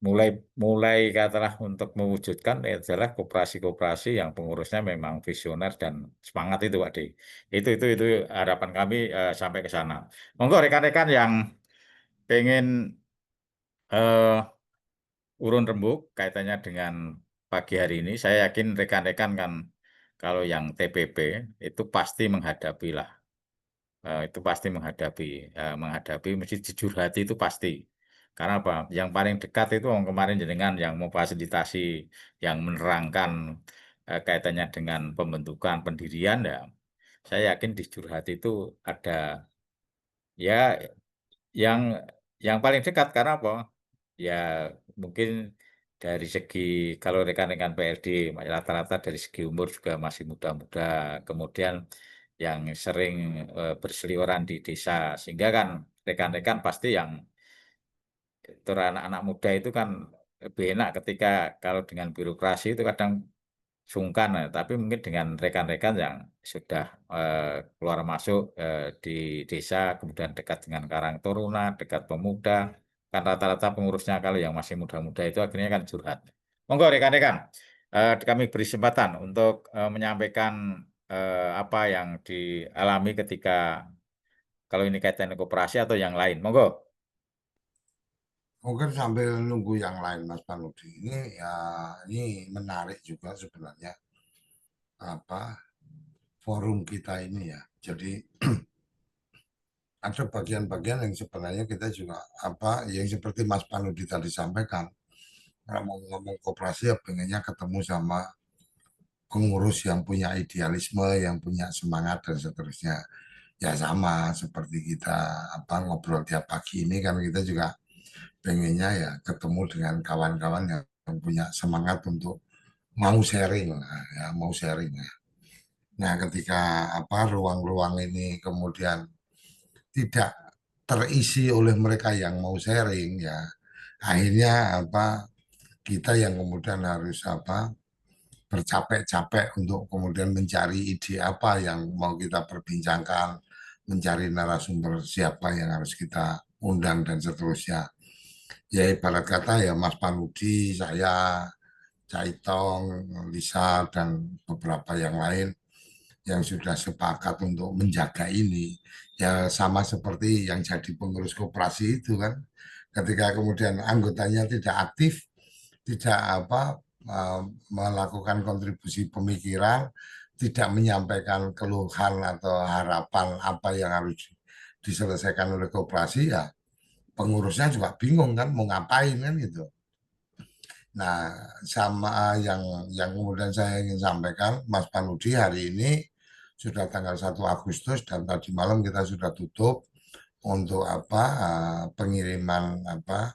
mulai mulai katalah untuk mewujudkan adalah koperasi-koperasi yang pengurusnya memang visioner dan semangat itu Pak D. Itu harapan kami sampai ke sana. Monggo rekan-rekan yang pengen urun rembuk kaitannya dengan pagi hari ini, saya yakin rekan-rekan kan kalau yang TPP itu pasti menghadapi lah. Itu pasti menghadapi mesti jujur hati itu pasti. Karena apa? Yang paling dekat itu yang kemarin jenengan yang memfasilitasi, yang menerangkan kaitannya dengan pembentukan pendirian ya. Saya yakin di jujur hati itu ada ya yang yang paling dekat karena apa? Ya mungkin dari segi kalau rekan-rekan PLD rata-rata dari segi umur juga masih muda-muda. Kemudian yang sering berseliweran di desa sehingga kan rekan-rekan pasti yang anak-anak muda itu kan lebih enak ketika kalau dengan birokrasi itu kadang sungkan, tapi mungkin dengan rekan-rekan yang sudah keluar masuk di desa, kemudian dekat dengan Karang Taruna, dekat pemuda, kan rata-rata pengurusnya kalau yang masih muda-muda itu akhirnya kan curhat. Monggo rekan-rekan, kami beri kesempatan untuk menyampaikan apa yang dialami ketika kalau ini kaitan koperasi atau yang lain. Monggo. Mungkin sambil nunggu yang lain Mas Panudi. Ini ya ini menarik juga sebenarnya apa forum kita ini ya. Jadi ada bagian-bagian yang sebenarnya kita juga apa yang seperti Mas Panudi tadi sampaikan. Kalau mau ngomong koperasi ya pengennya ketemu sama pengurus yang punya idealisme, yang punya semangat dan seterusnya. Ya sama seperti kita apa ngobrol tiap pagi ini kan kita juga pengennya ya ketemu dengan kawan-kawan yang punya semangat untuk mau sharing lah, ya mau sharing ya. Nah ketika apa ruang-ruang ini kemudian tidak terisi oleh mereka yang mau sharing ya akhirnya apa kita yang kemudian harus apa bercapek-capek untuk kemudian mencari ide apa yang mau kita perbincangkan, mencari narasumber siapa yang harus kita undang dan seterusnya. Ya ibarat kata ya Mas Panudi, saya, Caitong, Lisa, dan beberapa yang lain yang sudah sepakat untuk menjaga ini. Ya sama seperti yang jadi pengurus koperasi itu kan. Ketika kemudian anggotanya tidak aktif, tidak apa melakukan kontribusi pemikiran, tidak menyampaikan keluhan atau harapan apa yang harus diselesaikan oleh koperasi ya pengurusnya juga bingung kan mau ngapain kan gitu. Nah, sama yang kemudian saya ingin sampaikan, Mas Panudi hari ini sudah tanggal 1 Agustus dan tadi malam kita sudah tutup untuk apa pengiriman apa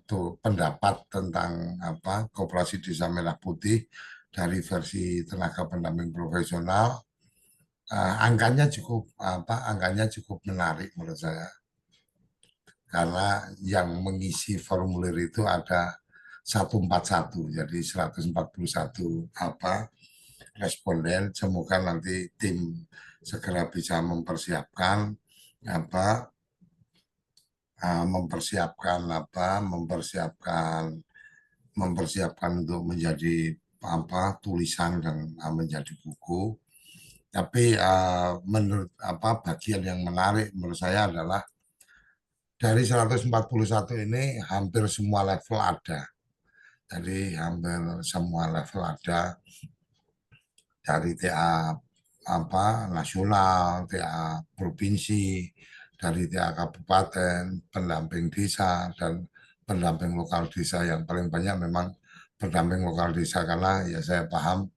tuh pendapat tentang apa Koperasi Desa Merah Putih dari versi tenaga pendamping profesional. Angkanya cukup apa angkanya cukup menarik menurut saya karena yang mengisi formulir itu ada 141 jadi 141 apa responden. Semoga nanti tim segera bisa mempersiapkan apa mempersiapkan apa mempersiapkan untuk menjadi apa tulisan dan menjadi buku. Tapi menurut apa bagian yang menarik menurut saya adalah dari 141 ini hampir semua level ada. Jadi hampir semua level ada dari TA apa nasional, TA provinsi, dari TA kabupaten, pendamping desa dan pendamping lokal desa yang paling banyak memang pendamping lokal desa karena ya saya paham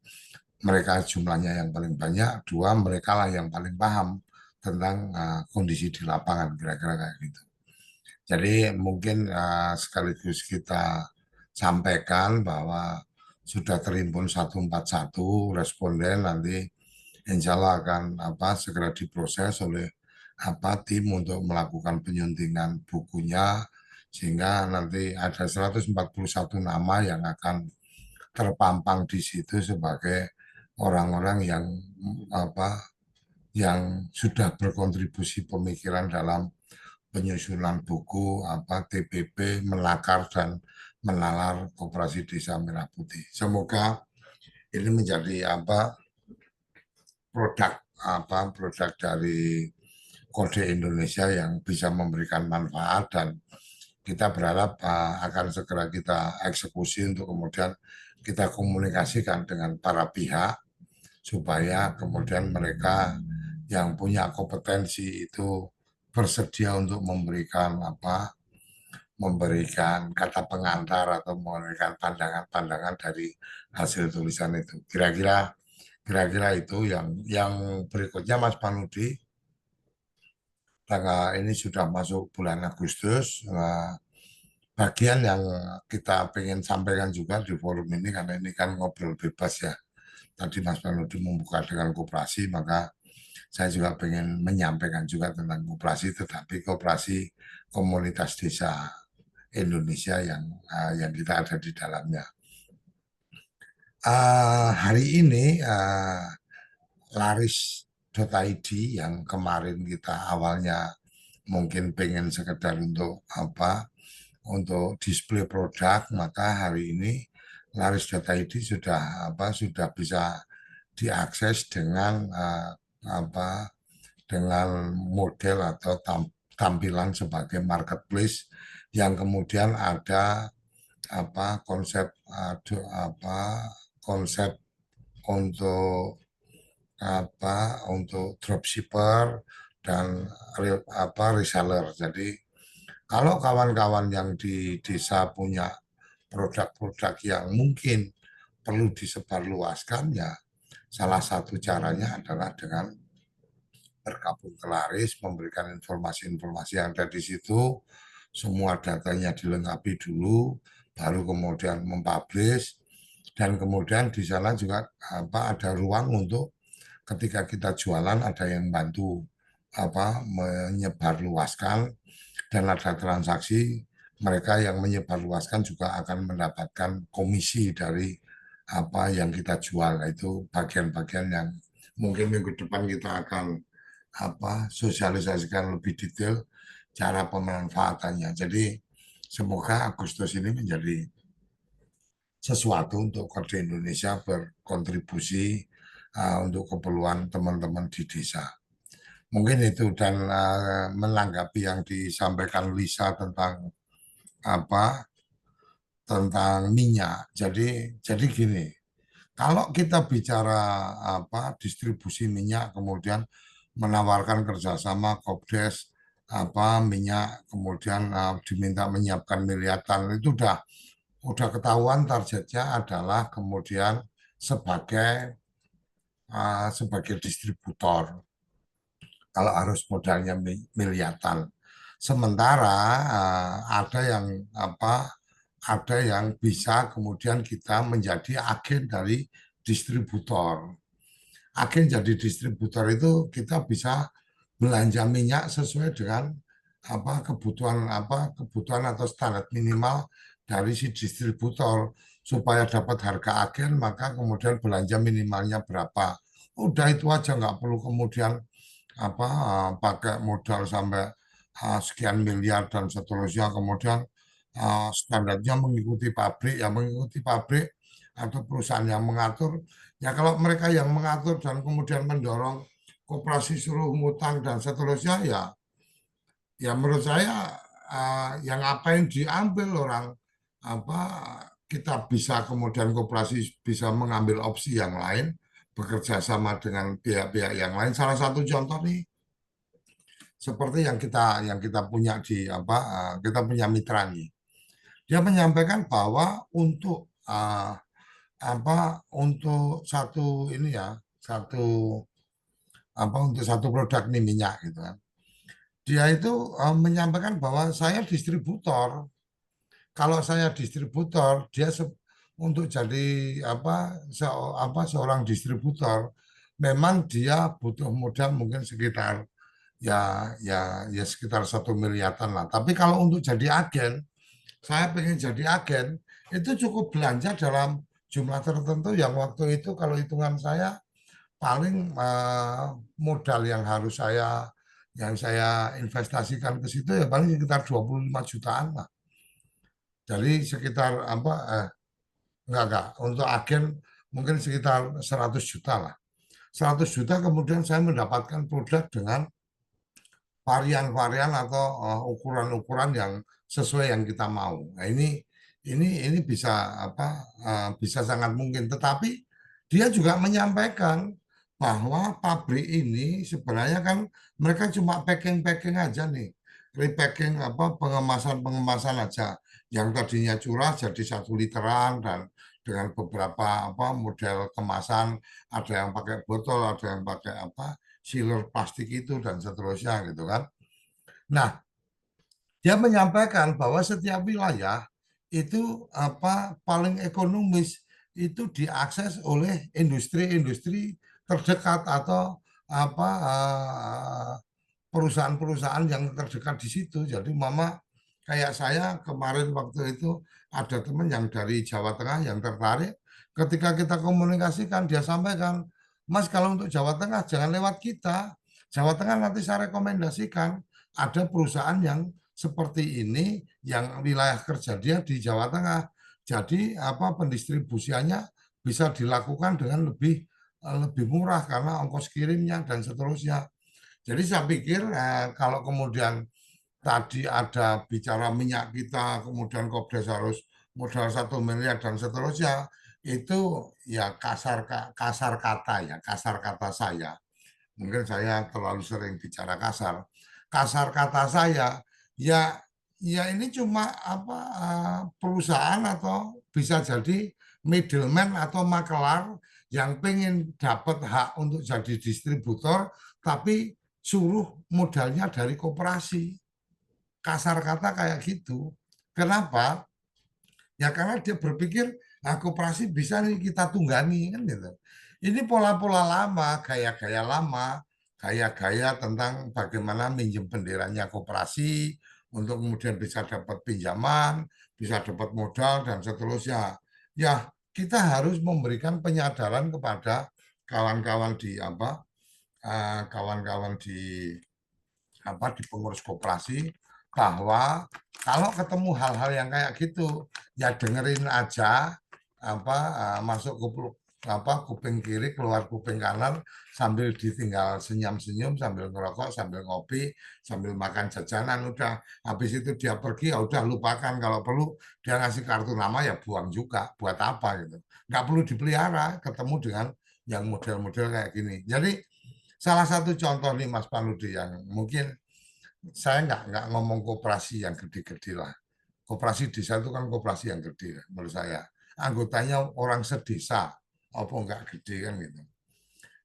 mereka jumlahnya yang paling banyak, dua mereka lah yang paling paham tentang kondisi di lapangan kira-kira kayak gitu. Jadi mungkin sekaligus kita sampaikan bahwa sudah terhimpun 141 responden nanti insya Allah akan apa segera diproses oleh apa tim untuk melakukan penyuntingan bukunya sehingga nanti ada 141 nama yang akan terpampang di situ sebagai orang-orang yang apa yang sudah berkontribusi pemikiran dalam penyusunan buku TPP melakar dan menalar Koperasi Desa Merah Putih. Semoga ini menjadi produk produk dari Kode Indonesia yang bisa memberikan manfaat, dan kita berharap akan segera kita eksekusi untuk kemudian kita komunikasikan dengan para pihak supaya kemudian mereka yang punya kompetensi itu bersedia untuk memberikan kata pengantar atau memberikan pandangan-pandangan dari hasil tulisan itu. Kira-kira itu yang berikutnya, Mas Panudi. Tanggal ini sudah masuk bulan Agustus. Bagian yang kita pengen sampaikan juga di forum ini, karena ini kan ngobrol bebas ya. Tadi Mas Panudi membuka dengan koperasi, maka saya juga pengen menyampaikan juga tentang koperasi, tetapi koperasi komunitas desa Indonesia yang kita ada di dalamnya. Hari ini laris.id yang kemarin kita awalnya mungkin pengen sekedar untuk display produk, maka hari ini laris.id sudah bisa diakses dengan dengan model atau tampilan sebagai marketplace yang kemudian ada konsep konsep untuk untuk dropshipper dan reseller. Jadi kalau kawan-kawan yang di desa punya produk-produk yang mungkin perlu disebarluaskan, ya salah satu caranya adalah dengan bergabung ke Laris, memberikan informasi-informasi yang ada di situ, semua datanya dilengkapi dulu, baru kemudian mempublish, dan kemudian di sana juga ada ruang untuk ketika kita jualan ada yang bantu menyebarluaskan, dan ada transaksi, mereka yang menyebarluaskan juga akan mendapatkan komisi dari apa yang kita jual. Itu bagian-bagian yang mungkin minggu depan kita akan sosialisasikan lebih detail cara pemanfaatannya. Jadi semoga Agustus ini menjadi sesuatu untuk Kode Indonesia berkontribusi untuk keperluan teman-teman di desa. Mungkin itu, dan menanggapi yang disampaikan Lisa tentang tentang minyak. Jadi gini, kalau kita bicara distribusi minyak, kemudian menawarkan kerjasama Kopdes minyak, kemudian diminta menyiapkan miliatan, itu udah ketahuan targetnya adalah kemudian sebagai distributor. Kalau harus modalnya miliatan. Sementara ada yang bisa kemudian kita menjadi agen dari distributor. Agen jadi distributor itu kita bisa belanja minyak sesuai dengan kebutuhan atau standar minimal dari si distributor, supaya dapat harga agen, maka kemudian belanja minimalnya berapa. Udah itu aja, nggak perlu kemudian pakai modal sampai sekian miliar dan seterusnya, kemudian standarnya mengikuti pabrik, ya mengikuti pabrik atau perusahaan yang mengatur. Ya kalau mereka yang mengatur dan kemudian mendorong koperasi suruh ngutang dan seterusnya, ya menurut saya yang apa yang diambil orang, apa kita bisa kemudian koperasi bisa mengambil opsi yang lain, bekerja sama dengan pihak-pihak yang lain. Salah satu contoh nih seperti yang kita punya kita punya mitra nih. Dia menyampaikan bahwa untuk satu ini ya, untuk satu produk nih minyak gitu kan. Dia itu menyampaikan bahwa saya distributor. Kalau saya distributor, dia untuk jadi seorang distributor, memang dia butuh modal mungkin sekitar ya sekitar 1 miliaran lah. Tapi kalau untuk jadi agen, saya pengen jadi agen, itu cukup belanja dalam jumlah tertentu yang waktu itu kalau hitungan saya paling modal yang harus saya Yang saya investasikan ke situ ya paling sekitar 25 jutaan lah. Jadi sekitar apa enggak untuk agen mungkin sekitar 100 juta lah. 100 juta kemudian saya mendapatkan produk dengan varian-varian atau ukuran-ukuran yang sesuai yang kita mau. Nah, ini bisa apa bisa sangat mungkin. Tetapi dia juga menyampaikan bahwa pabrik ini sebenarnya kan mereka cuma packing-packing aja nih. Repacking apa pengemasan-pengemasan aja. Yang tadinya curah jadi 1 literan dan dengan beberapa apa model kemasan, ada yang pakai botol, ada yang pakai apa sealer plastik itu dan seterusnya gitu kan. Nah, dia menyampaikan bahwa setiap wilayah itu apa paling ekonomis itu diakses oleh industri-industri terdekat atau apa perusahaan-perusahaan yang terdekat di situ. Jadi mama kayak saya kemarin waktu itu ada teman yang dari Jawa Tengah yang tertarik. Ketika kita komunikasikan, dia sampaikan, Mas kalau untuk Jawa Tengah jangan lewat kita. Jawa Tengah nanti saya rekomendasikan ada perusahaan yang seperti ini yang wilayah kerja dia di Jawa Tengah. Jadi apa pendistribusiannya bisa dilakukan dengan lebih murah karena ongkos kirimnya dan seterusnya. Jadi saya pikir kalau kemudian tadi ada bicara minyak kita, kemudian Kopdes harus modal 1 miliar dan seterusnya, itu ya kasar kata ya, kasar kata saya. Mungkin saya terlalu sering bicara kasar. Kasar kata saya, ya ya ini cuma apa perusahaan atau bisa jadi middleman atau makelar yang pengen dapat hak untuk jadi distributor, tapi suruh modalnya dari koperasi. Kasar kata kayak gitu. Kenapa? Ya karena dia berpikir, nah koperasi bisa nih kita tunggangi kan gitu. Ini pola-pola lama, gaya-gaya lama, gaya-gaya tentang bagaimana minjem benderanya koperasi untuk kemudian bisa dapat pinjaman, bisa dapat modal dan seterusnya. Ya, kita harus memberikan penyadaran kepada kawan-kawan di apa kawan-kawan di apa di pengurus koperasi bahwa kalau ketemu hal-hal yang kayak gitu ya dengerin aja apa masuk apa kuping kiri keluar kuping kanan sambil ditinggal senyum-senyum sambil ngerokok sambil ngopi sambil makan jajanan udah habis itu dia pergi ya udah lupakan kalau perlu dia ngasih kartu nama ya buang juga buat apa gitu nggak perlu dipelihara ketemu dengan yang model-model kayak gini jadi salah satu contoh nih Mas Panudi yang mungkin saya nggak ngomong koperasi yang gede-gede lah. Koperasi desa itu kan koperasi yang gede menurut saya. Anggotanya orang sedesa, apa nggak gede kan gitu.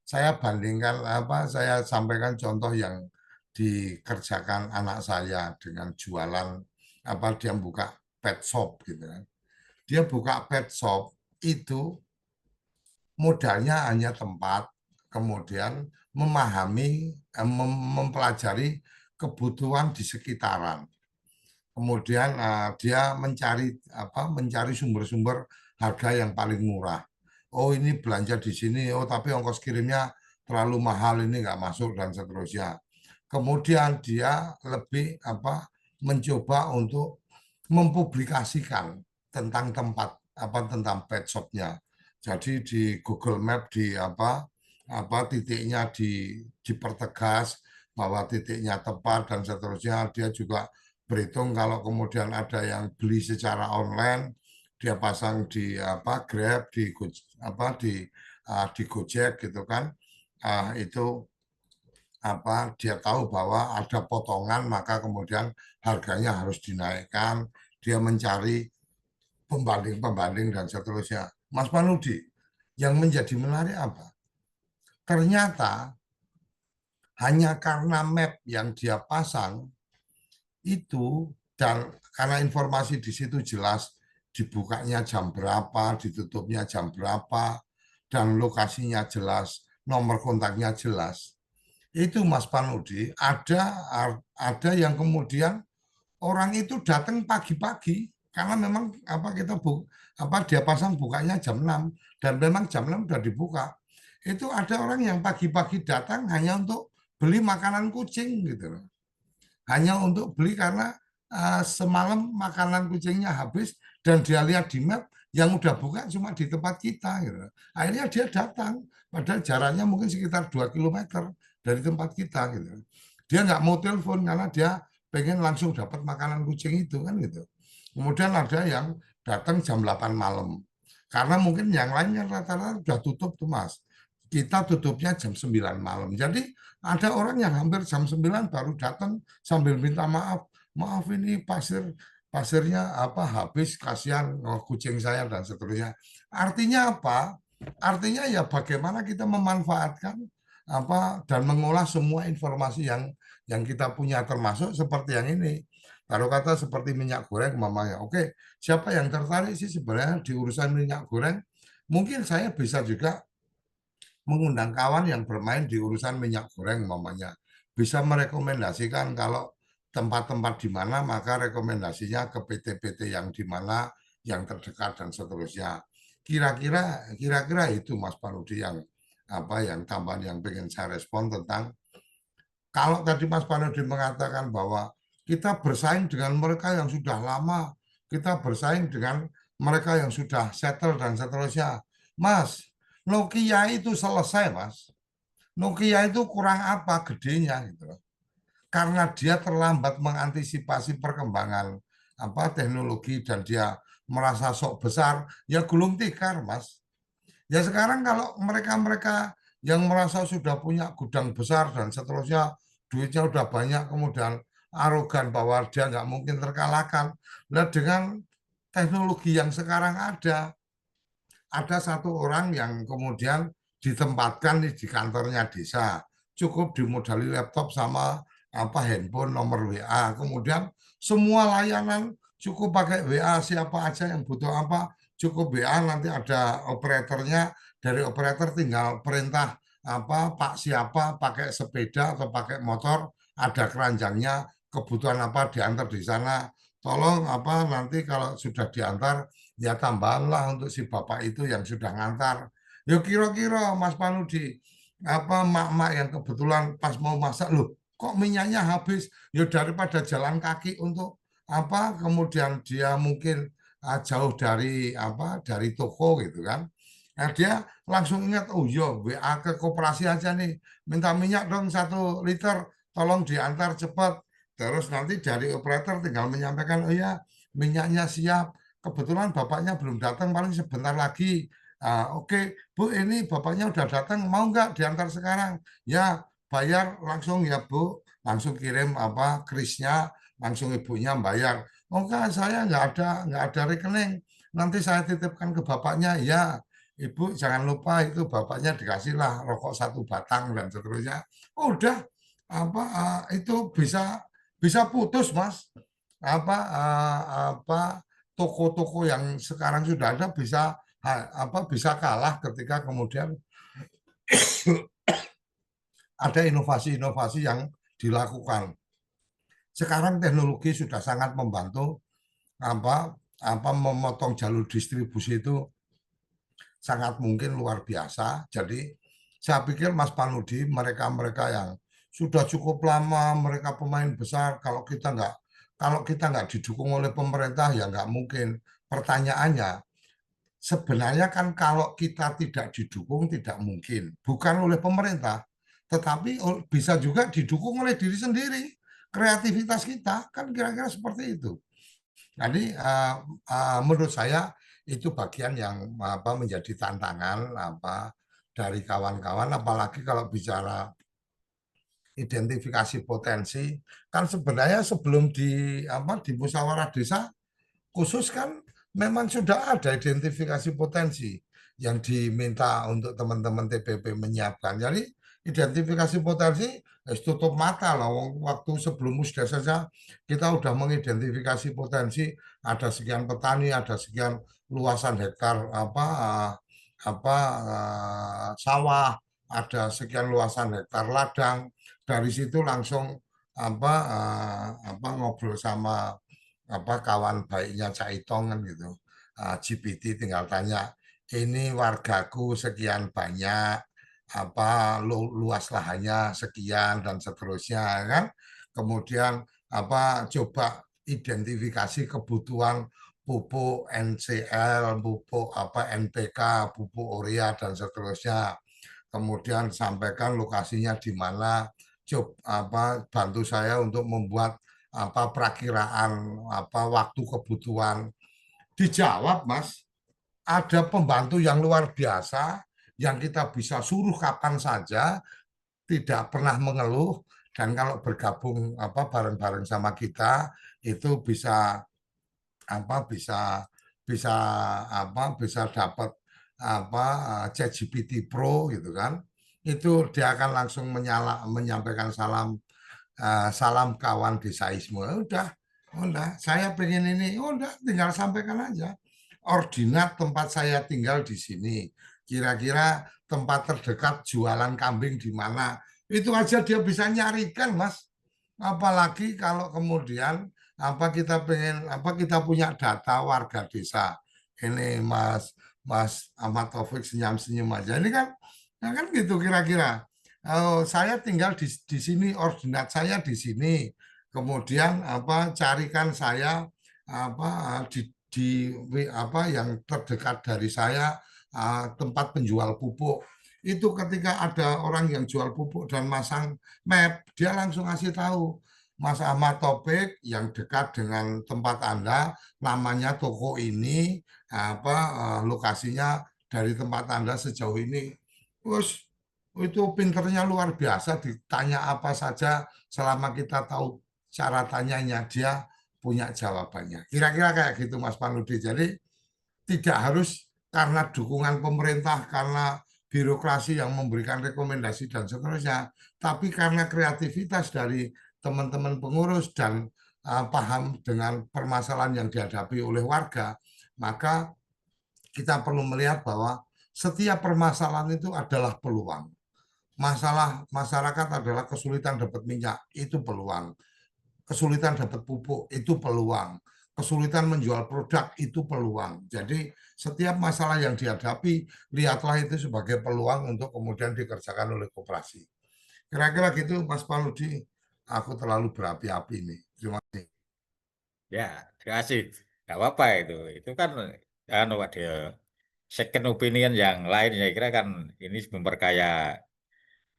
Saya bandingkan apa, saya sampaikan contoh yang dikerjakan anak saya dengan jualan apa dia buka pet shop gitu kan. Dia buka pet shop itu modalnya hanya tempat, kemudian memahami, mempelajari kebutuhan di sekitaran. Kemudian dia mencari sumber-sumber harga yang paling murah. Oh ini belanja di sini, oh tapi ongkos kirimnya terlalu mahal ini nggak masuk dan seterusnya. Kemudian dia lebih mencoba untuk mempublikasikan tentang tempat tentang pet shopnya. Jadi di Google Map di titiknya dipertegas bahwa titiknya tepat dan seterusnya. Dia juga berhitung kalau kemudian ada yang beli secara online, dia pasang di Grab, di Gojek gitu kan, itu dia tahu bahwa ada potongan maka kemudian harganya harus dinaikkan. Dia mencari pembanding-pembanding dan seterusnya. Mas Panudi, yang menjadi menarik apa? Ternyata hanya karena map yang dia pasang itu dan karena informasi di situ jelas dibukanya jam berapa, ditutupnya jam berapa, dan lokasinya jelas, nomor kontaknya jelas. Itu Mas Panudi, ada yang kemudian orang itu datang pagi-pagi karena memang dia pasang bukanya jam 6 dan memang jam 6 sudah dibuka. Itu ada orang yang pagi-pagi datang hanya untuk beli makanan kucing gitu loh. Hanya untuk beli karena semalam makanan kucingnya habis dan dia lihat di map yang udah buka cuma di tempat kita gitu. Akhirnya dia datang, padahal jaraknya mungkin sekitar 2 kilometer dari tempat kita gitu. Dia nggak mau telepon karena dia pengen langsung dapat makanan kucing itu kan gitu. Kemudian ada yang datang jam 8 malam. Karena mungkin yang lainnya rata-rata sudah tutup tuh Mas. Kita tutupnya jam 9 malam. Jadi ada orang yang hampir jam 9 baru datang sambil minta maaf. Maaf ini pasirnya apa habis, kasihan kucing saya dan seterusnya. Artinya apa? Artinya ya bagaimana kita memanfaatkan apa dan mengolah semua informasi yang kita punya termasuk seperti yang ini. Taruh kata seperti minyak goreng mamanya. Oke, siapa yang tertarik sih sebenarnya di urusan minyak goreng? Mungkin saya bisa juga mengundang kawan yang bermain di urusan minyak goreng mamanya. Bisa merekomendasikan kalau tempat-tempat di mana, maka rekomendasinya ke PT-PT yang di mana, yang terdekat dan seterusnya. Kira-kira itu Mas Panudi yang apa yang tambahan yang pengen saya respon tentang kalau tadi Mas Panudi mengatakan bahwa kita bersaing dengan mereka yang sudah lama, kita bersaing dengan mereka yang sudah settle dan seterusnya. Mas, Nokia itu selesai, Mas. Nokia itu kurang apa gedenya gitu loh. Karena dia terlambat mengantisipasi perkembangan apa teknologi dan dia merasa sok besar, ya gulung tikar, Mas. Ya sekarang kalau mereka-mereka yang merasa sudah punya gudang besar dan seterusnya, duitnya udah banyak, kemudian arogan bahwa dia nggak mungkin terkalahkan. Nah dengan teknologi yang sekarang ada satu orang yang kemudian ditempatkan di kantornya desa, cukup dimodali laptop sama apa handphone nomor WA, kemudian semua layanan cukup pakai WA, siapa aja yang butuh apa cukup WA, nanti ada operatornya, dari operator tinggal perintah apa Pak siapa pakai sepeda atau pakai motor, ada keranjangnya, kebutuhan apa diantar di sana, tolong apa nanti kalau sudah diantar ya tambahanlah untuk si bapak itu yang sudah ngantar. Ya kira-kira Mas Panudi, apa mak-mak yang kebetulan pas mau masak, loh kok minyaknya habis? Ya daripada jalan kaki untuk apa, kemudian dia mungkin jauh dari apa dari toko gitu kan. Nah, dia langsung ingat, oh iya WA ke koperasi aja nih, minta minyak dong 1 liter, tolong diantar cepat. Terus nanti dari operator tinggal menyampaikan, oh ya minyaknya siap, kebetulan bapaknya belum datang paling sebentar lagi. Oke, Bu, ini bapaknya udah datang, mau nggak diantar sekarang? Ya, bayar langsung ya Bu, langsung kirim apa krisnya, langsung ibunya bayar. Oh enggak, saya nggak ada rekening. Nanti saya titipkan ke bapaknya. Ya, Ibu jangan lupa itu bapaknya dikasihlah rokok 1 batang dan seterusnya. Oh, udah apa itu bisa bisa putus Mas. Apa toko-toko yang sekarang sudah ada bisa apa bisa kalah ketika kemudian ada inovasi-inovasi yang dilakukan. Sekarang teknologi sudah sangat membantu apa apa memotong jalur distribusi itu sangat mungkin luar biasa. Jadi saya pikir Mas Panudi, mereka-mereka yang sudah cukup lama, mereka pemain besar, kalau kita nggak didukung oleh pemerintah ya nggak mungkin. Pertanyaannya, sebenarnya kan kalau kita tidak didukung tidak mungkin, bukan oleh pemerintah, tetapi bisa juga didukung oleh diri sendiri, kreativitas kita kan kira-kira seperti itu. Jadi menurut saya itu bagian yang apa menjadi tantangan apa dari kawan-kawan, apalagi kalau bicara identifikasi potensi, kan sebenarnya sebelum di apa di musyawarah desa khusus kan memang sudah ada identifikasi potensi yang diminta untuk teman-teman TPP menyiapkan. Jadi identifikasi potensi tutup mata loh. Waktu sebelum musda saja kita sudah mengidentifikasi potensi, ada sekian petani, ada sekian luasan hektar sawah, ada sekian luasan hektar ladang. Dari situ langsung ngobrol sama apa kawan baiknya Cak Itong kan gitu. GPT tinggal tanya, ini wargaku sekian banyak, luas lahannya sekian dan seterusnya kan. Kemudian coba identifikasi kebutuhan pupuk NCL, pupuk NPK, pupuk urea dan seterusnya. Kemudian sampaikan lokasinya di mana. Bantu saya untuk membuat perakiraan waktu kebutuhan. Dijawab, Mas, ada pembantu yang luar biasa yang kita bisa suruh kapan saja, tidak pernah mengeluh, dan kalau bergabung bareng-bareng sama kita itu bisa bisa bisa bisa dapat ChatGPT Pro gitu kan. Itu dia akan langsung menyampaikan salam, salam kawan desaisme. Udah, saya pengen ini, udah tinggal sampaikan aja. Ordinat tempat saya tinggal di sini. Kira-kira tempat terdekat jualan kambing di mana. Itu aja dia bisa nyarikan, Mas. Apalagi kalau kemudian kita punya data warga desa. Ini Mas Ahmad Taufik senyum-senyum aja. Ini kan, nah kan gitu kira-kira. Oh, saya tinggal di sini, ordinat saya di sini. Kemudian carikan saya di yang terdekat dari saya, tempat penjual pupuk. Itu ketika ada orang yang jual pupuk dan masang map, dia langsung kasih tahu, Mas Ahmad Topik yang dekat dengan tempat Anda, namanya toko ini, lokasinya dari tempat Anda sejauh ini. Terus itu pinternya luar biasa, ditanya apa saja selama kita tahu cara tanyanya, dia punya jawabannya. Kira-kira kayak gitu, Mas Panudi. Jadi tidak harus karena dukungan pemerintah, karena birokrasi yang memberikan rekomendasi dan seterusnya, tapi karena kreativitas dari teman-teman pengurus dan paham dengan permasalahan yang dihadapi oleh warga, maka kita perlu melihat bahwa setiap permasalahan itu adalah peluang. Masalah masyarakat adalah kesulitan dapat minyak, itu peluang. Kesulitan dapat pupuk, itu peluang. Kesulitan menjual produk, itu peluang. Jadi setiap masalah yang dihadapi, lihatlah itu sebagai peluang untuk kemudian dikerjakan oleh koperasi. Kira-kira gitu, Mas Paludi. Aku terlalu berapi-api ini. Terima kasih. Ya, terima kasih. Nggak apa-apa itu. Itu kan anu ada second opinion yang lain. Saya kira kan ini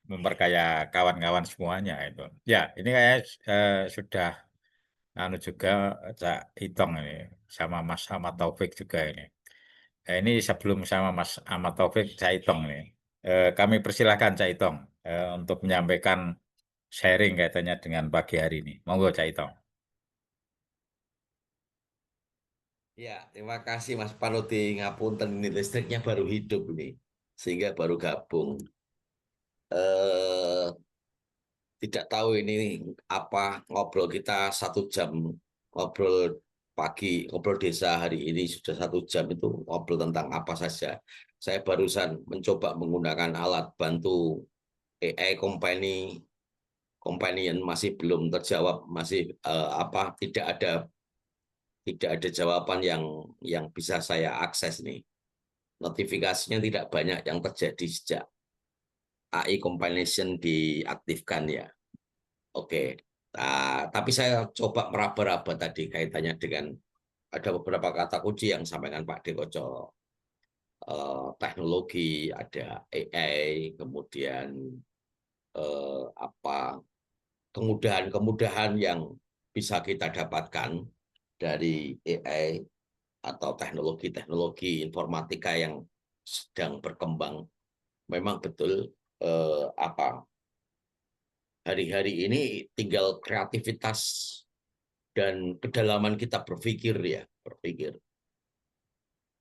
memperkaya kawan-kawan semuanya itu. Ya, ini kayak sudah anu juga Cak Itong ini sama Mas Ahmad Taufik juga ini. Ini sebelum sama Mas Ahmad Taufik, Cak Itong ini. Kami persilahkan Cak Itong untuk menyampaikan sharing kaitannya dengan pagi hari ini. Monggo Cak Itong. Ya, terima kasih Mas Panudi. Ngapunten ini listriknya baru hidup ini, sehingga baru gabung. Eh, Tidak tahu ini apa ngobrol kita 1 jam ngobrol pagi, ngobrol desa hari ini sudah 1 jam itu ngobrol tentang apa saja. Saya barusan mencoba menggunakan alat bantu AI companion masih belum terjawab, masih tidak ada jawaban yang bisa saya akses nih. Notifikasinya tidak banyak yang terjadi sejak AI compilation diaktifkan ya. Oke. Nah, tapi saya coba meraba-raba tadi kaitannya dengan ada beberapa kata kunci yang sampaikan Pak Dekoco. Teknologi, ada AI, kemudian kemudahan-kemudahan yang bisa kita dapatkan dari AI atau teknologi-teknologi informatika yang sedang berkembang. Memang betul hari-hari ini tinggal kreativitas dan kedalaman kita berpikir.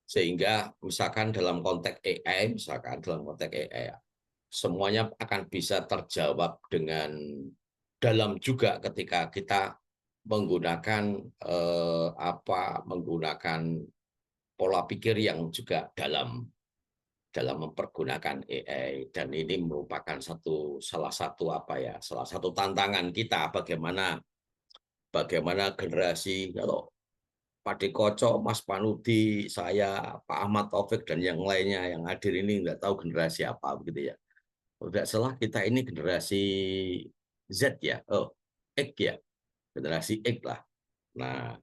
Sehingga misalkan dalam konteks AI, semuanya akan bisa terjawab dengan dalam juga ketika kita menggunakan menggunakan pola pikir yang juga dalam mempergunakan AI. Dan ini merupakan salah satu tantangan kita bagaimana generasi, kalau Pak Dekoco, Mas Panudi, saya, Pak Ahmad Taufik dan yang lainnya yang hadir ini nggak tahu generasi apa begitu ya. tidak salah kita ini generasi Z ya, X ya, generasi X lah. Nah,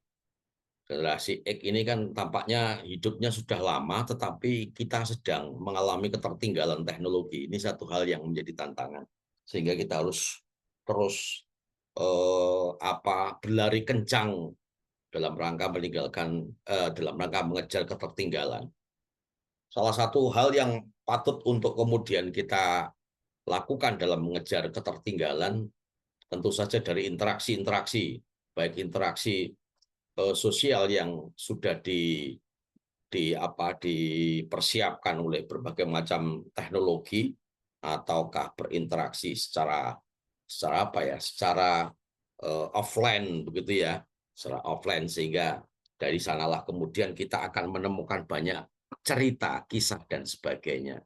generasi X ini kan tampaknya hidupnya sudah lama, tetapi kita sedang mengalami ketertinggalan teknologi. Ini satu hal yang menjadi tantangan, sehingga kita harus terus berlari kencang dalam rangka dalam rangka mengejar ketertinggalan. Salah satu hal yang patut untuk kemudian kita lakukan dalam mengejar ketertinggalan tentu saja dari interaksi-interaksi, baik interaksi sosial yang sudah dipersiapkan oleh berbagai macam teknologi, ataukah berinteraksi secara offline begitu ya, secara offline, sehingga dari sanalah kemudian kita akan menemukan banyak cerita, kisah dan sebagainya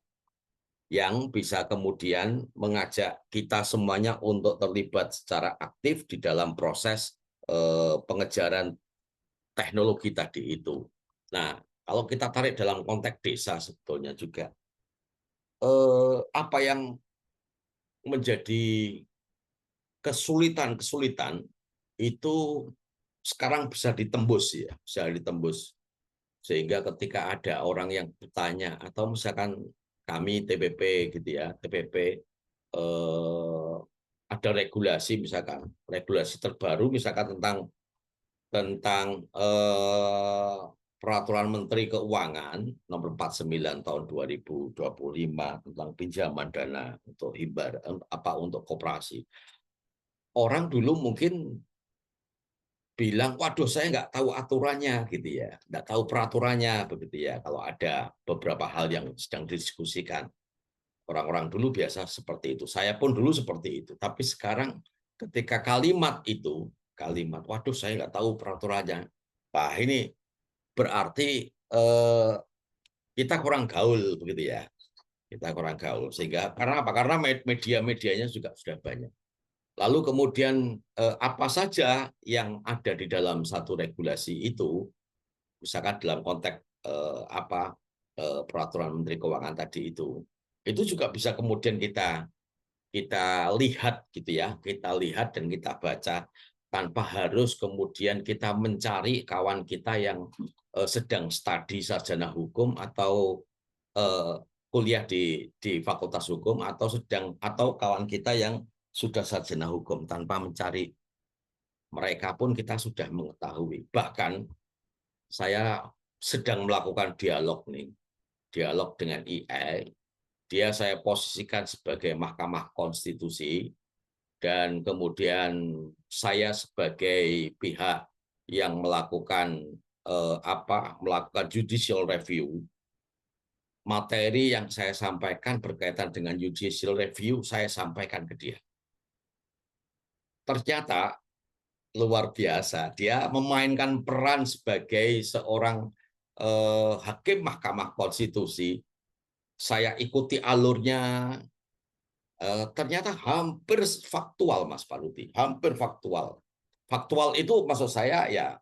yang bisa kemudian mengajak kita semuanya untuk terlibat secara aktif di dalam proses pengejaran teknologi tadi itu. Nah, kalau kita tarik dalam konteks desa sebetulnya juga, apa yang menjadi kesulitan-kesulitan itu sekarang bisa ditembus ya, bisa ditembus. Sehingga ketika ada orang yang bertanya, atau misalkan kami TPP gitu ya, TPP ada regulasi, misalkan regulasi terbaru misalkan tentang Peraturan Menteri Keuangan nomor 49 tahun 2025 tentang pinjaman dana untuk untuk koperasi. Orang dulu mungkin bilang, waduh saya nggak tahu aturannya gitu ya, nggak tahu peraturannya begitu ya. Kalau ada beberapa hal yang sedang didiskusikan, orang-orang dulu biasa seperti itu. Saya pun dulu seperti itu. Tapi sekarang ketika waduh saya nggak tahu peraturannya. Wah ini berarti kita kurang gaul begitu ya. Kita kurang gaul. Sehingga karena apa? Karena media-medianya juga sudah banyak. Lalu kemudian apa saja yang ada di dalam satu regulasi itu, misalkan dalam konteks Peraturan Menteri Keuangan tadi itu juga bisa kemudian kita lihat gitu ya, kita lihat dan kita baca tanpa harus kemudian kita mencari kawan kita yang sedang studi sarjana hukum atau kuliah di Fakultas Hukum, atau kawan kita yang sudah sarjana hukum. Tanpa mencari mereka pun kita sudah mengetahui. Bahkan saya sedang melakukan dialog dengan AI. Saya posisikan sebagai Mahkamah Konstitusi, dan kemudian saya sebagai pihak yang melakukan judicial review. Materi yang saya sampaikan berkaitan dengan judicial review, saya sampaikan ke dia. Ternyata luar biasa, dia memainkan peran sebagai seorang hakim Mahkamah Konstitusi. Saya ikuti alurnya, ternyata hampir faktual, Mas Paluti, hampir faktual. Faktual itu maksud saya ya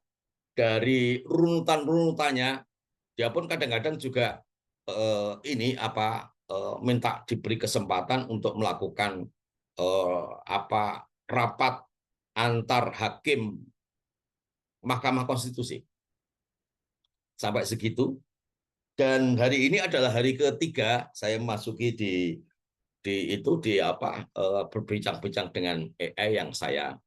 dari runutan-runutannya, dia pun kadang-kadang juga minta diberi kesempatan untuk melakukan rapat antar hakim Mahkamah Konstitusi. Sampai segitu. Dan hari ini adalah hari ketiga saya memasuki berbincang-bincang dengan AI yang saya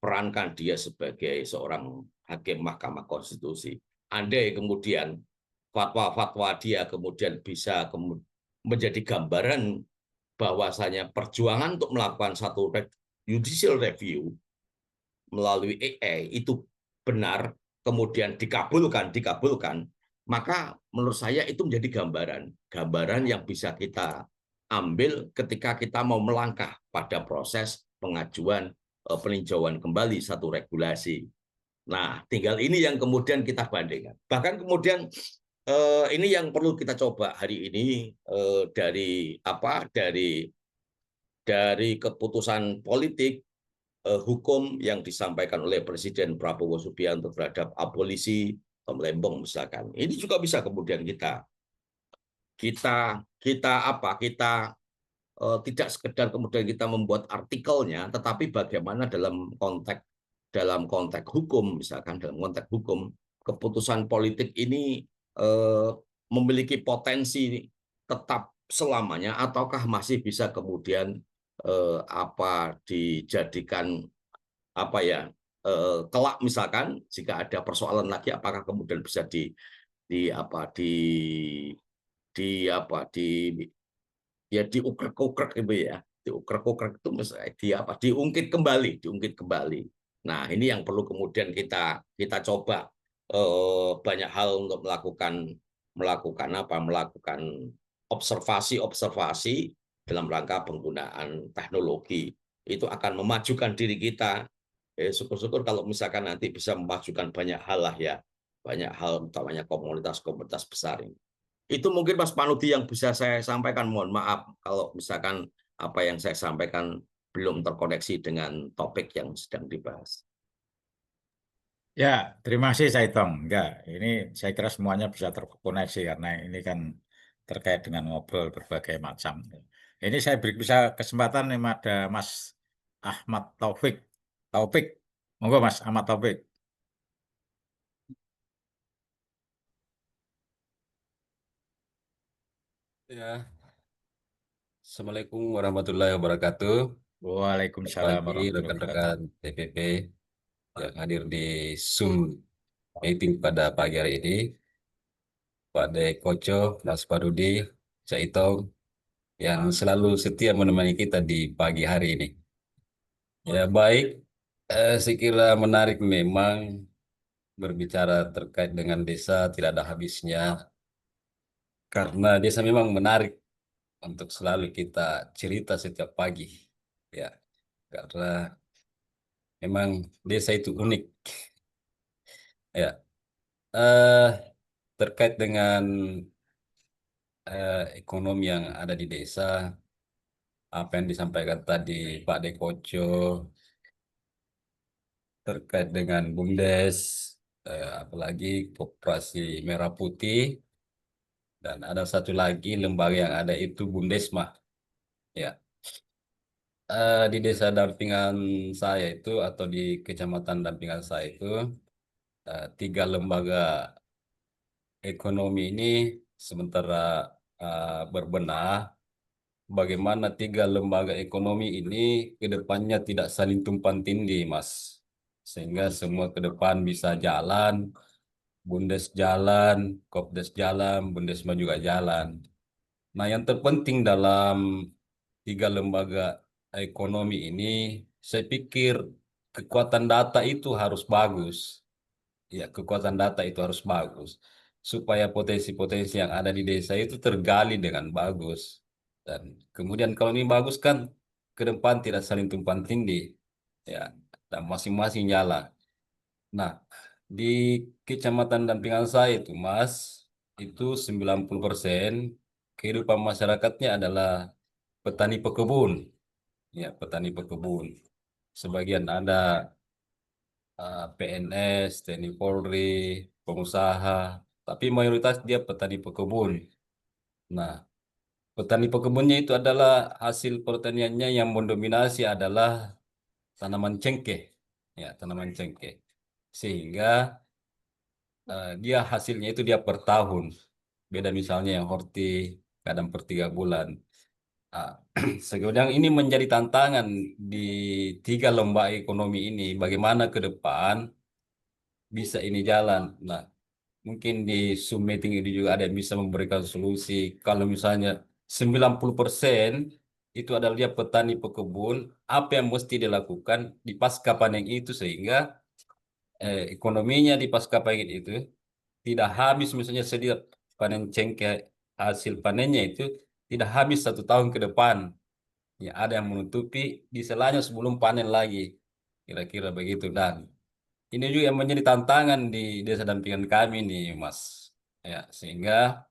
perankan dia sebagai seorang hakim Mahkamah Konstitusi. Andai kemudian fatwa-fatwa dia kemudian bisa menjadi gambaran bahwasanya perjuangan untuk melakukan satu judicial review melalui AI itu benar, kemudian dikabulkan, maka menurut saya itu menjadi gambaran yang bisa kita ambil ketika kita mau melangkah pada proses pengajuan peninjauan kembali satu regulasi. Nah, tinggal ini yang kemudian kita bandingkan. Bahkan kemudian ini yang perlu kita coba hari ini dari keputusan politik hukum yang disampaikan oleh Presiden Prabowo Subianto terhadap abolisi Lembong misalkan. Ini juga bisa kemudian kita tidak sekedar kemudian kita membuat artikelnya, tetapi bagaimana dalam konteks hukum, misalkan dalam konteks hukum, keputusan politik ini memiliki potensi tetap selamanya, ataukah masih bisa kemudian dijadikan kelak, misalkan jika ada persoalan lagi, apakah kemudian bisa di apa di apa ya diukrek-ukrek gitu ya, diukrek-ukrek itu misalnya diungkit kembali. Nah, ini yang perlu kemudian kita coba banyak hal untuk melakukan observasi dalam rangka penggunaan teknologi. Itu akan memajukan diri kita. Syukur-syukur kalau misalkan nanti bisa memajukan banyak hal lah ya, banyak hal, utamanya komunitas-komunitas besar ini. Itu mungkin Mas Panudi yang bisa saya sampaikan. Mohon maaf kalau misalkan apa yang saya sampaikan belum terkoneksi dengan topik yang sedang dibahas. Ya, terima kasih Saitong. Enggak, ini saya kira semuanya bisa terkoneksi karena ini kan terkait dengan ngobrol berbagai macam. Ini saya beri bisa kesempatan nih ada Mas Ahmad Taufik. Taufik, monggo Mas Ahmad Taufik. Ya, Assalamualaikum warahmatullahi wabarakatuh. Selamat Waalaikumsalam pagi warahmatullahi wabarakatuh. rekan-rekan TPP yang hadir di Zoom meeting pada pagi hari ini. Pak De Koco, Mas Parudi, Caitong yang selalu setia menemani kita di pagi hari ini. Ya baik, saya kira menarik memang berbicara terkait dengan desa tidak ada habisnya. Karena desa memang menarik untuk selalu kita cerita setiap pagi. Ya, karena memang desa itu unik. Ya, eh terkait dengan ekonomi yang ada di desa, apa yang disampaikan tadi Pak Dekoco terkait dengan BUMDes, apalagi Koperasi Merah Putih, dan ada satu lagi lembaga yang ada itu Bundesma. Ya, di desa dampingan saya itu atau di kecamatan dampingan saya itu tiga lembaga ekonomi ini sementara berbenah bagaimana tiga lembaga ekonomi ini ke depannya tidak saling tumpang tindih, Mas. Sehingga semua ke depan bisa jalan, Bundes jalan, Kopdes jalan, Bundesma juga jalan. Nah, yang terpenting dalam tiga lembaga ekonomi ini, saya pikir kekuatan data itu harus bagus. Ya, kekuatan data itu harus bagus supaya potensi-potensi yang ada di desa itu tergali dengan bagus. Dan kemudian kalau ini bagus kan ke depan tidak saling tumpang tindih. Ya, dan masing-masing jalan. Nah, di kecamatan dampingan saya itu, Mas, itu 90% kehidupan masyarakatnya adalah petani pekebun. Ya, petani pekebun. Sebagian ada PNS, TNI Polri, pengusaha, tapi mayoritas dia petani pekebun. Nah, petani pekebunnya itu adalah hasil pertaniannya yang mendominasi adalah tanaman cengkeh, ya tanaman cengkeh. Sehingga dia hasilnya itu dia per tahun. Beda misalnya yang horti kadang per 3 bulan. Ah, Sekarang ini menjadi tantangan di tiga lembaga ekonomi ini. Bagaimana ke depan bisa ini jalan. Nah, mungkin di Zoom meeting ini juga ada yang bisa memberikan solusi. Kalau misalnya 90% itu adalah dia petani pekebun, apa yang mesti dilakukan di pasca panen itu sehingga ekonominya di pasca panen itu tidak habis misalnya setiap panen cengkeh hasil panennya itu tidak habis 1 tahun ke depan. Ya, ada yang menutupi di selanya sebelum panen lagi. Kira-kira begitu. Dan ini juga yang menjadi tantangan di desa dampingan kami nih, Mas. Ya, sehingga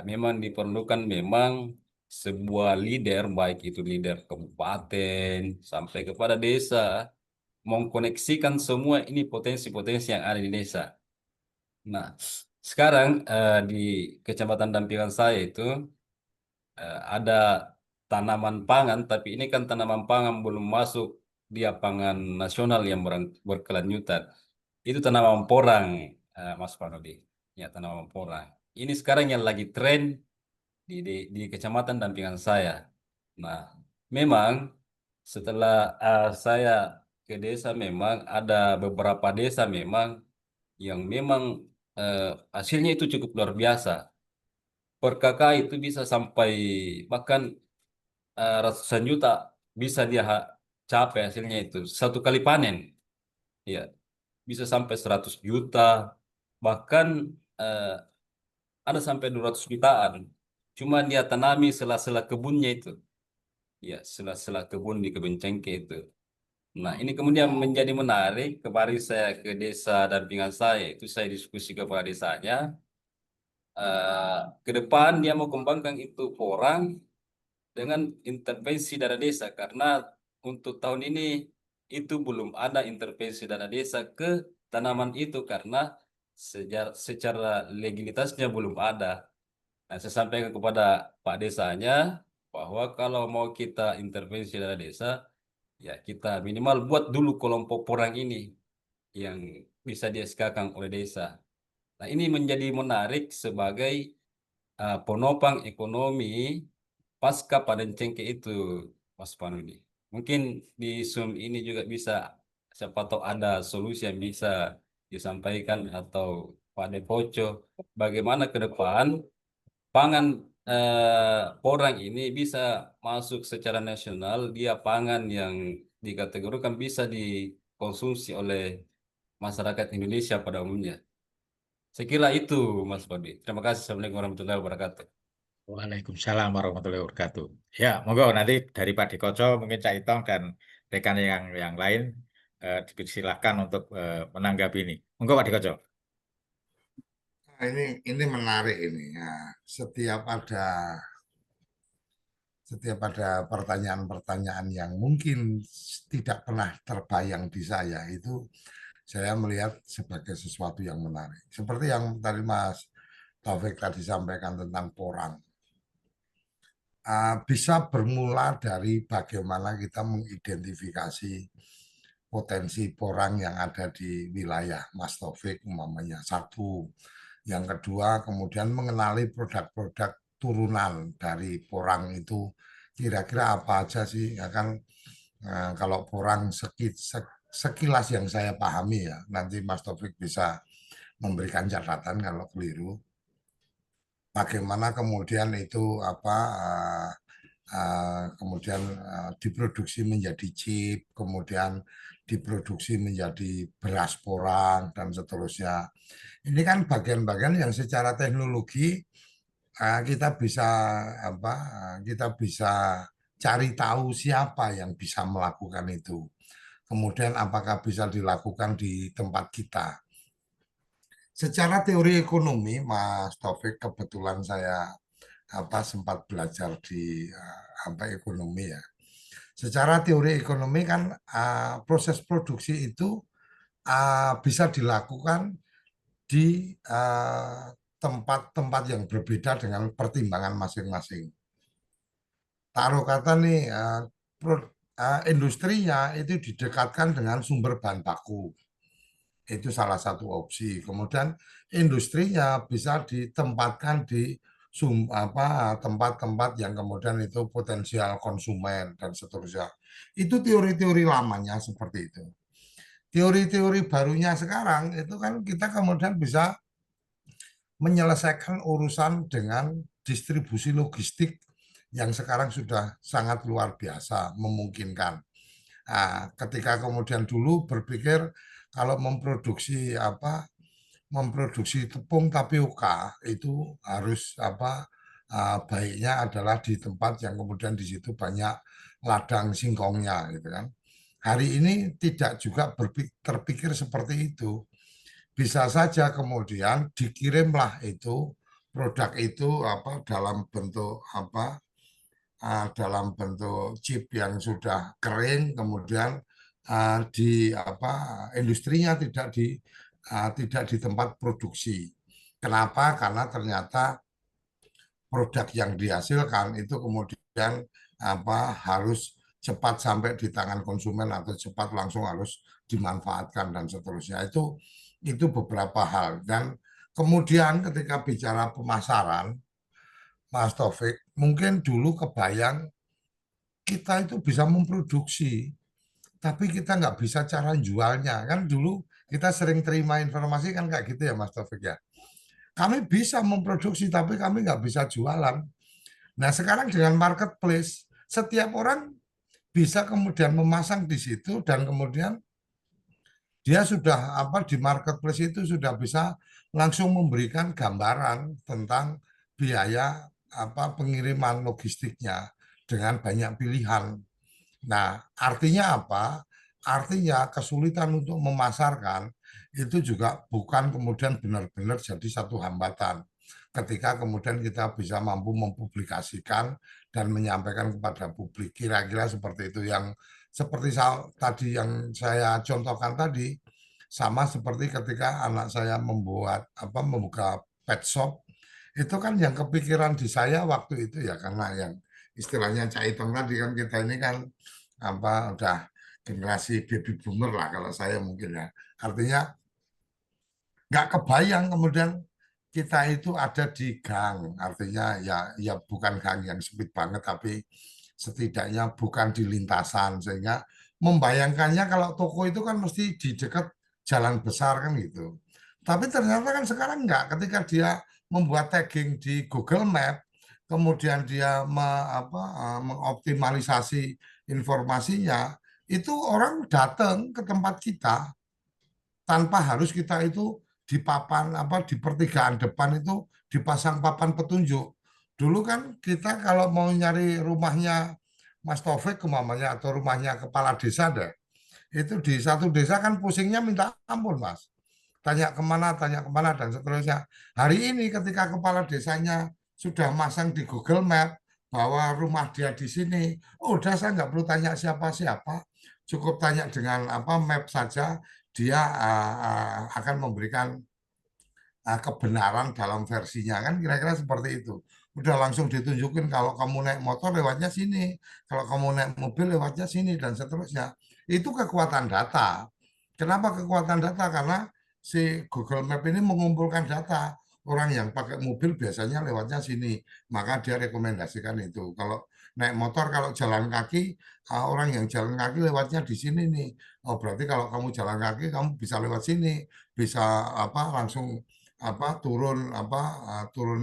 memang diperlukan memang sebuah leader, baik itu leader kabupaten sampai kepada desa, mengkoneksikan semua ini potensi-potensi yang ada di desa. Nah, sekarang di kecamatan dampingan saya itu ada tanaman pangan, tapi ini kan tanaman pangan belum masuk dia pangan nasional yang berkelanjutan. Itu tanaman porang, Mas Panodi. Ya, tanaman porang. Ini sekarang yang lagi tren di kecamatan dampingan saya. Nah, memang setelah saya ke desa, memang ada beberapa desa memang yang memang eh, hasilnya itu cukup luar biasa. Per kakak itu bisa sampai bahkan ratusan juta bisa dia capai hasilnya itu satu kali panen. Ya, bisa sampai 100 juta, bahkan eh, ada sampai 200 jutaan. Cuma dia tanami sela-sela kebunnya itu. Ya, sela-sela kebun di kebun cengkeh itu. Nah, ini kemudian menjadi menarik. Kemarin saya ke desa dampingan saya, itu saya diskusi kepada desanya. Ke depan dia mau kembangkan itu porang dengan intervensi dana desa, karena untuk tahun ini itu belum ada intervensi dana desa ke tanaman itu karena secara legalitasnya belum ada. Nah, saya sampaikan kepada Pak Desanya bahwa kalau mau kita intervensi dana desa, ya kita minimal buat dulu kelompok porang ini yang bisa di-SK-kan oleh desa. Nah, ini menjadi menarik sebagai penopang ekonomi pasca panen cengkeh itu, Mas Panudi. Mungkin di Zoom ini juga bisa, siapa tahu ada solusi yang bisa disampaikan atau Pak Depoco, bagaimana ke depan pangan porang ini bisa masuk secara nasional, dia pangan yang dikategorikan bisa dikonsumsi oleh masyarakat Indonesia pada umumnya. Saya kira itu, Mas Panudi. Terima kasih. Assalamualaikum warahmatullahi wabarakatuh. Waalaikumsalam warahmatullahi wabarakatuh. Ya, monggo nanti dari Pak Dikoco, mungkin Cak Itong dan rekan yang lain dipersilahkan untuk menanggapi ini. Monggo Pak Dikoco. Nah, ini menarik ini ya. Setiap ada pertanyaan-pertanyaan yang mungkin tidak pernah terbayang di saya, itu saya melihat sebagai sesuatu yang menarik. Seperti yang tadi Mas Taufik tadi sampaikan tentang porang. Bisa bermula dari bagaimana kita mengidentifikasi potensi porang yang ada di wilayah Mas Taufik umpamanya, satu. Yang kedua, kemudian mengenali produk-produk turunan dari porang itu kira-kira apa aja sih. Ya kan, kalau porang sekilas yang saya pahami ya, nanti Mas Taufik bisa memberikan catatan kalau keliru. Bagaimana kemudian itu kemudian diproduksi menjadi chip, kemudian diproduksi menjadi beras porang dan seterusnya. Ini kan bagian-bagian yang secara teknologi kita bisa kita bisa cari tahu siapa yang bisa melakukan itu. Kemudian apakah bisa dilakukan di tempat kita. Secara teori ekonomi, Mas Taufik, kebetulan saya sempat belajar di ekonomi ya. Secara teori ekonomi kan proses produksi itu bisa dilakukan di tempat-tempat yang berbeda dengan pertimbangan masing-masing. Taruh kata nih, industrinya itu didekatkan dengan sumber bahan baku. Itu salah satu opsi. Kemudian industrinya bisa ditempatkan di tempat-tempat yang kemudian itu potensial konsumen dan seterusnya. Itu teori-teori lamanya seperti itu. Teori-teori barunya sekarang itu kan kita kemudian bisa menyelesaikan urusan dengan distribusi logistik yang sekarang sudah sangat luar biasa memungkinkan. Nah, ketika kemudian dulu berpikir kalau memproduksi tepung tapioka itu harus baiknya adalah di tempat yang kemudian di situ banyak ladang singkongnya gitu kan. Hari ini tidak juga terpikir seperti itu. Bisa saja kemudian dikirimlah itu produk itu dalam bentuk chip yang sudah kering, kemudian di industrinya tidak di tempat produksi. Kenapa? Karena ternyata produk yang dihasilkan itu kemudian harus cepat sampai di tangan konsumen atau cepat langsung harus dimanfaatkan dan seterusnya. Itu beberapa hal. Dan kemudian ketika bicara pemasaran, Mas Taufik, mungkin dulu kebayang kita itu bisa memproduksi, tapi kita nggak bisa cara jualnya. Kan dulu kita sering terima informasi kan kayak gitu ya Mas Taufik ya. Kami bisa memproduksi, tapi kami nggak bisa jualan. Nah sekarang dengan marketplace, setiap orang bisa kemudian memasang di situ dan kemudian dia sudah di marketplace itu sudah bisa langsung memberikan gambaran tentang biaya pengiriman logistiknya dengan banyak pilihan. Nah, artinya apa? Artinya kesulitan untuk memasarkan itu juga bukan kemudian benar-benar jadi satu hambatan. Ketika kemudian kita bisa mampu mempublikasikan dan menyampaikan kepada publik. Kira-kira seperti itu yang seperti tadi yang saya contohkan tadi, sama seperti ketika anak saya membuka pet shop, itu kan yang kepikiran di saya waktu itu ya karena yang istilahnya Cak Itong tadi kan kita ini kan udah generasi baby boomer lah kalau saya mungkin ya. Artinya nggak kebayang kemudian kita itu ada di gang, artinya ya bukan gang yang sempit banget tapi setidaknya bukan di lintasan, sehingga membayangkannya kalau toko itu kan mesti di dekat jalan besar kan gitu. Tapi ternyata kan sekarang enggak, ketika dia membuat tagging di Google Map, kemudian dia mengoptimalisasi informasinya, itu orang datang ke tempat kita tanpa harus kita itu di papan di pertigaan depan itu dipasang papan petunjuk. Dulu kan kita kalau mau nyari rumahnya Mas Taufik umpamanya atau rumahnya kepala desa deh, itu di satu desa kan pusingnya minta ampun Mas. Tanya kemana dan seterusnya. Hari ini ketika kepala desanya sudah masang di Google Map bahwa rumah dia di sini, udah saya nggak perlu tanya siapa-siapa, cukup tanya dengan map saja, dia akan memberikan kebenaran dalam versinya kan kira-kira seperti itu. Udah langsung ditunjukin kalau kamu naik motor lewatnya sini, kalau kamu naik mobil lewatnya sini dan seterusnya. Itu kekuatan data. Kenapa kekuatan data? Karena si Google Map ini mengumpulkan data. Orang yang pakai mobil biasanya lewatnya sini, maka dia rekomendasikan itu. Kalau naik motor, kalau jalan kaki, orang yang jalan kaki lewatnya di sini nih. Oh berarti kalau kamu jalan kaki, kamu bisa lewat sini, bisa langsung turun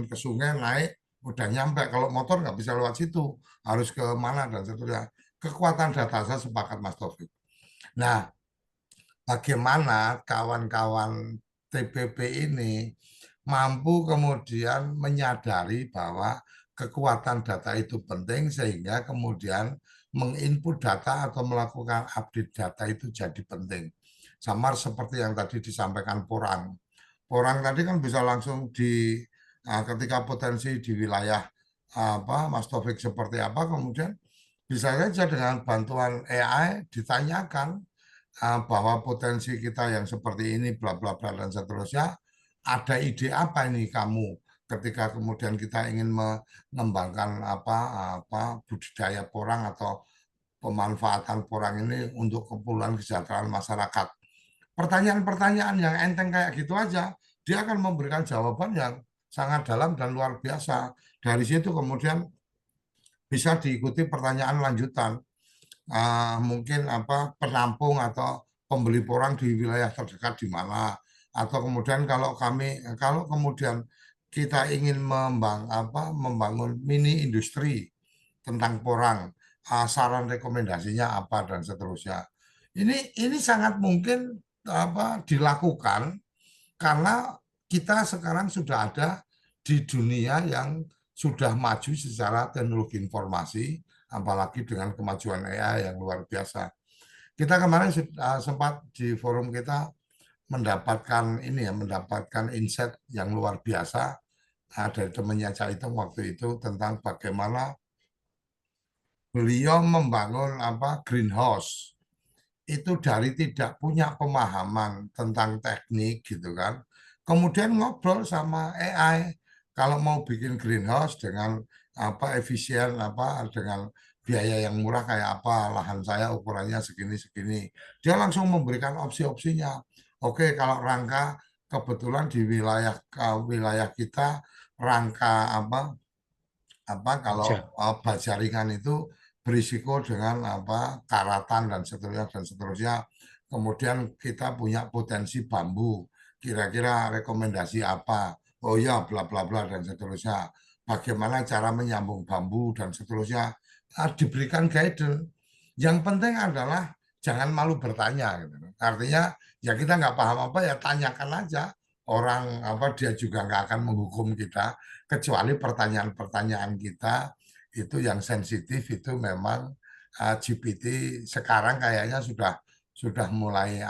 ke sungai naik udah nyampe. Kalau motor nggak bisa lewat situ, harus ke mana dan seterusnya. Kekuatan data saya sepakat Mas Taufik. Nah, bagaimana kawan-kawan TPP ini mampu kemudian menyadari bahwa kekuatan data itu penting sehingga kemudian menginput data atau melakukan update data itu jadi penting. Sama seperti yang tadi disampaikan Porang. Orang tadi kan bisa langsung ketika potensi di wilayah Mas Taufik seperti apa, kemudian bisa saja dengan bantuan AI ditanyakan bahwa potensi kita yang seperti ini bla bla bla dan seterusnya, ada ide apa ini kamu ketika kemudian kita ingin mengembangkan budidaya porang atau pemanfaatan porang ini untuk keperluan kesejahteraan masyarakat. Pertanyaan-pertanyaan yang enteng kayak gitu aja, dia akan memberikan jawaban yang sangat dalam dan luar biasa. Dari situ kemudian bisa diikuti pertanyaan lanjutan. Mungkin penampung atau pembeli porang di wilayah terdekat di mana. Atau kemudian kalau kemudian kita ingin membangun mini industri tentang porang, saran rekomendasinya apa dan seterusnya. Ini sangat mungkin dilakukan karena kita sekarang sudah ada di dunia yang sudah maju secara teknologi informasi, apalagi dengan kemajuan AI yang luar biasa. Kita kemarin sempat di forum kita mendapatkan insight yang luar biasa dari temannya Cak Itong waktu itu tentang bagaimana beliau membangun greenhouse itu dari tidak punya pemahaman tentang teknik gitu kan. Kemudian ngobrol sama AI kalau mau bikin greenhouse dengan efisien dengan biaya yang murah kayak apa, lahan saya ukurannya segini-segini. Dia langsung memberikan opsi-opsinya. Oke, kalau rangka kebetulan di wilayah kita rangka apa kalau Baja. baja ringan itu berisiko dengan karatan dan seterusnya. Kemudian kita punya potensi bambu. Kira-kira rekomendasi apa? Oh ya, bla bla bla dan seterusnya. Bagaimana cara menyambung bambu dan seterusnya. Diberikan guidance. Yang penting adalah jangan malu bertanya. Gitu. Artinya ya kita nggak paham apa ya tanyakan aja. Orang dia juga nggak akan menghukum kita kecuali pertanyaan-pertanyaan kita itu yang sensitif itu memang GPT sekarang kayaknya sudah mulai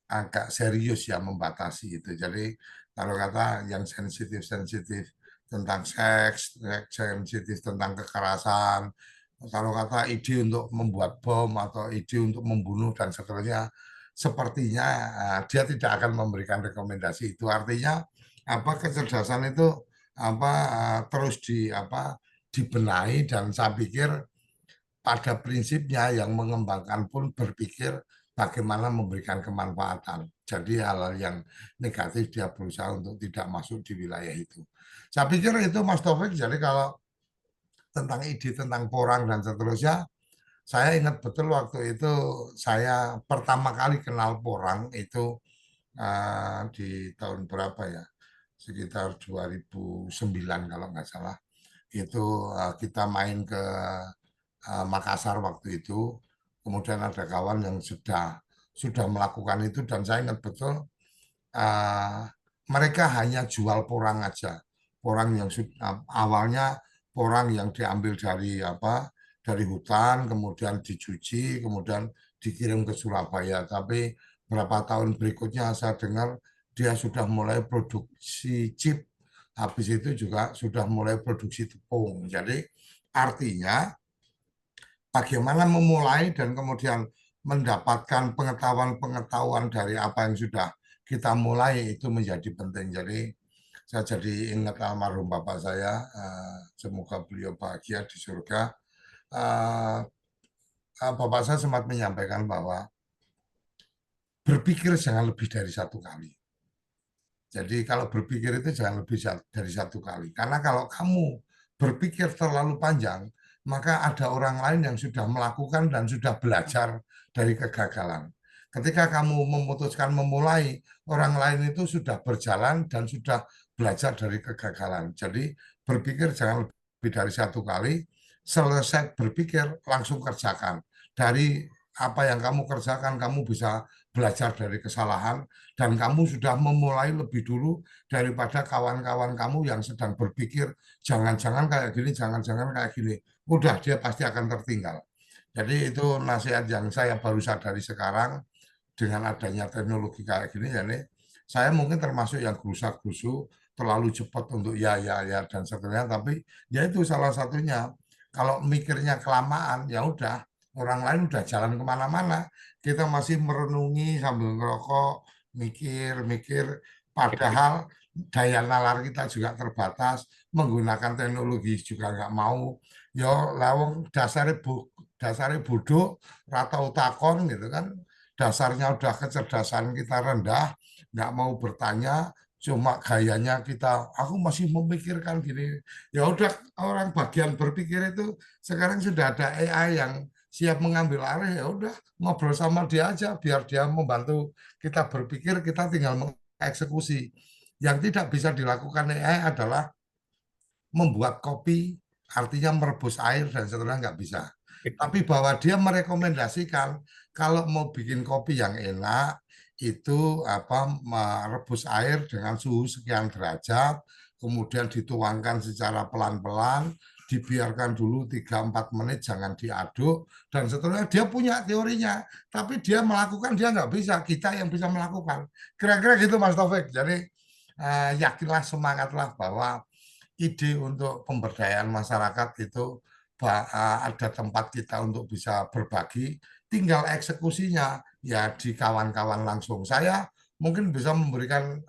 agak serius ya membatasi itu. Jadi kalau kata yang sensitif tentang seks, sensitif tentang kekerasan, kalau kata ide untuk membuat bom atau ide untuk membunuh dan seterusnya, sepertinya dia tidak akan memberikan rekomendasi itu. Artinya kecerdasan itu terus dibenahi dan saya pikir pada prinsipnya yang mengembangkan pun berpikir bagaimana memberikan kemanfaatan. Jadi hal-hal yang negatif dia berusaha untuk tidak masuk di wilayah itu. Saya pikir itu Mas Taufik, jadi kalau tentang ide tentang porang dan seterusnya, saya ingat betul waktu itu saya pertama kali kenal porang itu di tahun berapa ya? Sekitar 2009 kalau nggak salah. Itu kita main ke Makassar waktu itu. Kemudian ada kawan yang sudah melakukan itu dan saya ingat betul uh, mereka hanya jual porang aja. Porang yang awalnya porang yang diambil dari hutan, kemudian dicuci, kemudian dikirim ke Surabaya. Tapi berapa tahun berikutnya saya dengar dia sudah mulai produksi chip, habis itu juga sudah mulai produksi tepung. Jadi artinya bagaimana memulai dan kemudian mendapatkan pengetahuan-pengetahuan dari apa yang sudah kita mulai itu menjadi penting. Jadi saya jadi ingat almarhum bapak saya, semoga beliau bahagia di surga. Bapak saya sempat menyampaikan bahwa berpikir jangan lebih dari satu kali. Jadi kalau berpikir itu jangan lebih dari satu kali. Karena kalau kamu berpikir terlalu panjang, maka ada orang lain yang sudah melakukan dan sudah belajar dari kegagalan. Ketika kamu memutuskan memulai, orang lain itu sudah berjalan dan sudah belajar dari kegagalan. Jadi berpikir jangan lebih dari satu kali, selesai berpikir langsung kerjakan. Dari apa yang kamu kerjakan, kamu bisa belajar dari kesalahan, dan kamu sudah memulai lebih dulu daripada kawan-kawan kamu yang sedang berpikir jangan-jangan kayak gini, jangan-jangan kayak gini. Udah dia pasti akan tertinggal. Jadi itu nasihat yang saya baru sadari sekarang dengan adanya teknologi kayak gini. Jadi saya mungkin termasuk yang gerusa-gerusu terlalu cepat untuk ya dan seterusnya. Tapi ya itu salah satunya. Kalau mikirnya kelamaan ya udah orang lain udah jalan kemana-mana. Kita masih merenungi sambil ngerokok, mikir-mikir, padahal daya nalar kita juga terbatas, menggunakan teknologi juga nggak mau. Yo lawang dasarnya bodoh, rata utakon gitu kan. Dasarnya udah kecerdasan kita rendah, nggak mau bertanya, cuma gayanya kita, aku masih memikirkan gini. Ya udah orang bagian berpikir itu sekarang sudah ada AI yang siap mengambil alih, ya udah ngobrol sama dia aja biar dia membantu kita berpikir, kita tinggal mengeksekusi. Yang tidak bisa dilakukan AI adalah membuat kopi, artinya merebus air dan seterusnya nggak bisa. Tapi bahwa dia merekomendasikan kalau mau bikin kopi yang enak itu merebus air dengan suhu sekian derajat, kemudian dituangkan secara pelan-pelan, dibiarkan dulu 3-4 menit, jangan diaduk, dan seterusnya. Dia punya teorinya, tapi dia melakukan, dia nggak bisa, kita yang bisa melakukan. Kira-kira gitu Mas Taufik. Jadi yakinlah, semangatlah bahwa ide untuk pemberdayaan masyarakat itu ada tempat kita untuk bisa berbagi, tinggal eksekusinya ya di kawan-kawan langsung. Saya mungkin bisa memberikan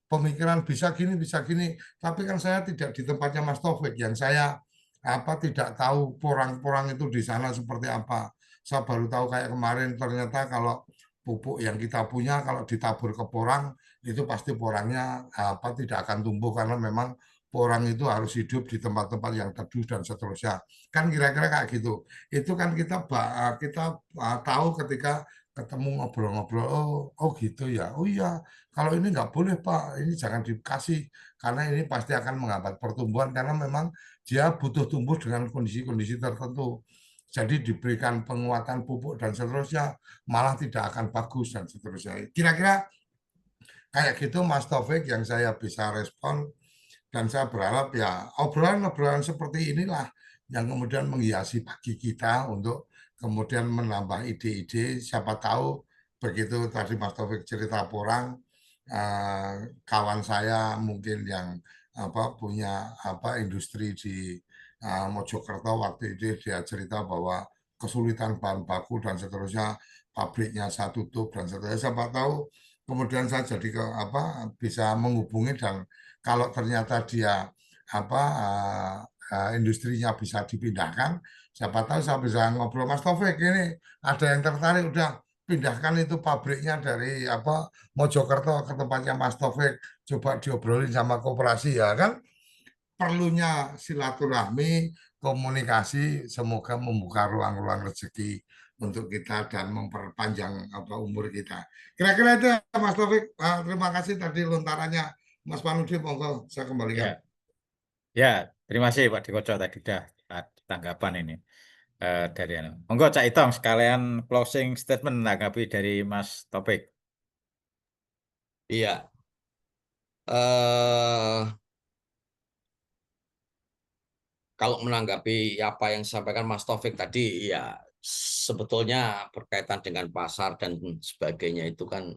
pemikiran bisa gini, tapi kan saya tidak di tempatnya Mas Taufik. Yang saya tidak tahu porang-porang itu di sana seperti apa. Saya baru tahu kayak kemarin ternyata kalau pupuk yang kita punya kalau ditabur ke porang itu pasti porangnya tidak akan tumbuh karena memang porang itu harus hidup di tempat-tempat yang teduh dan seterusnya. Kan kira-kira kayak gitu. Itu kan kita tahu ketika ketemu ngobrol-ngobrol. Oh gitu ya. Oh iya. Kalau ini nggak boleh Pak. Ini jangan dikasih karena ini pasti akan menghambat pertumbuhan karena memang dia butuh tumbuh dengan kondisi-kondisi tertentu. Jadi diberikan penguatan pupuk dan seterusnya malah tidak akan bagus dan seterusnya. Kira-kira kayak gitu Mas Taufik yang saya bisa respon dan saya berharap ya obrolan-obrolan seperti inilah yang kemudian menghiasi pagi kita untuk kemudian menambah ide-ide. Siapa tahu begitu tadi Mas Taufik cerita porang, kawan saya mungkin yang punya industri di Mojokerto waktu itu dia cerita bahwa kesulitan bahan baku dan seterusnya pabriknya saya tutup dan seterusnya. Siapa tahu kemudian saya jadi bisa menghubungi dan kalau ternyata dia industrinya bisa dipindahkan, siapa tahu saya bisa ngobrol Mas Taufik ini ada yang tertarik udah pindahkan itu pabriknya dari Mojokerto ke tempatnya Mas Taufik, coba diobrolin sama koperasi ya kan perlunya silaturahmi komunikasi semoga membuka ruang-ruang rezeki untuk kita dan memperpanjang umur kita. Kira-kira itu ya, Mas Taufik. Terima kasih tadi lontarannya Mas Panudi, monggo saya kembalikan. Ya, terima kasih Pak Dikoco tadi dah tanggapan ini dari monggo Cak Itong sekalian closing statement menanggapi dari Mas Taufik. Iya. Eh Kalau menanggapi apa yang disampaikan Mas Taufik tadi, ya sebetulnya berkaitan dengan pasar dan sebagainya itu kan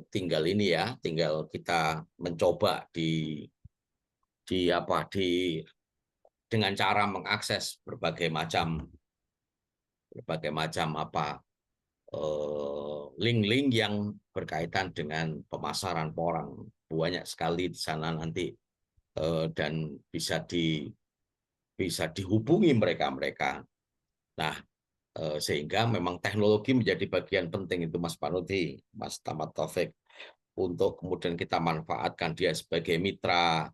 tinggal ini ya, tinggal kita mencoba dengan cara mengakses berbagai macam link-link yang berkaitan dengan pemasaran porang. Banyak sekali di sana nanti dan bisa dihubungi mereka. Nah, sehingga memang teknologi menjadi bagian penting itu Mas Panuti, Mas Tamat Taufik, untuk kemudian kita manfaatkan dia sebagai mitra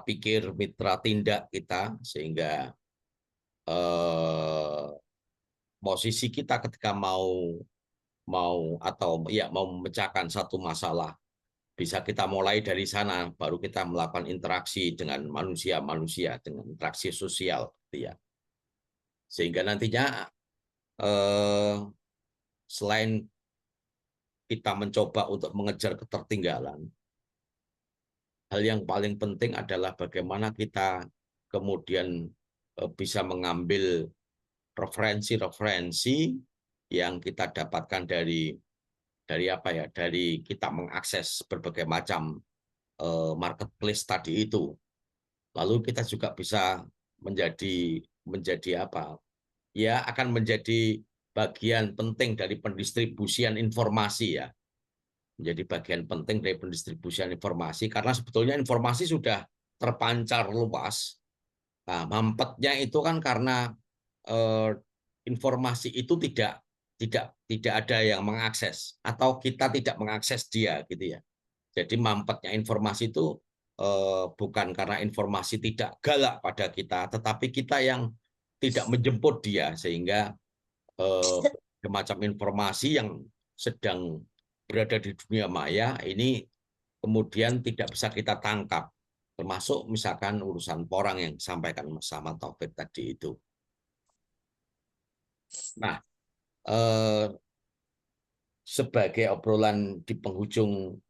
pikir, mitra tindak kita, sehingga posisi kita ketika mau memecahkan satu masalah bisa kita mulai dari sana, baru kita melakukan interaksi dengan manusia dengan interaksi sosial, gitu ya. Sehingga nantinya selain kita mencoba untuk mengejar ketertinggalan, hal yang paling penting adalah bagaimana kita kemudian bisa mengambil referensi-referensi yang kita dapatkan dari kita mengakses berbagai macam marketplace tadi itu. Lalu kita juga bisa menjadi akan menjadi bagian penting dari pendistribusian informasi ya. Menjadi bagian penting dari pendistribusian informasi karena sebetulnya informasi sudah terpancar luas. Nah, mampetnya itu kan karena informasi itu tidak ada yang mengakses atau kita tidak mengakses dia gitu ya. Jadi mampetnya informasi itu bukan karena informasi tidak galak pada kita, tetapi kita yang tidak menjemput dia sehingga semacam informasi yang sedang berada di dunia maya ini kemudian tidak bisa kita tangkap, termasuk misalkan urusan porang yang disampaikan sama Taufik tadi itu. Nah, sebagai obrolan di penghujung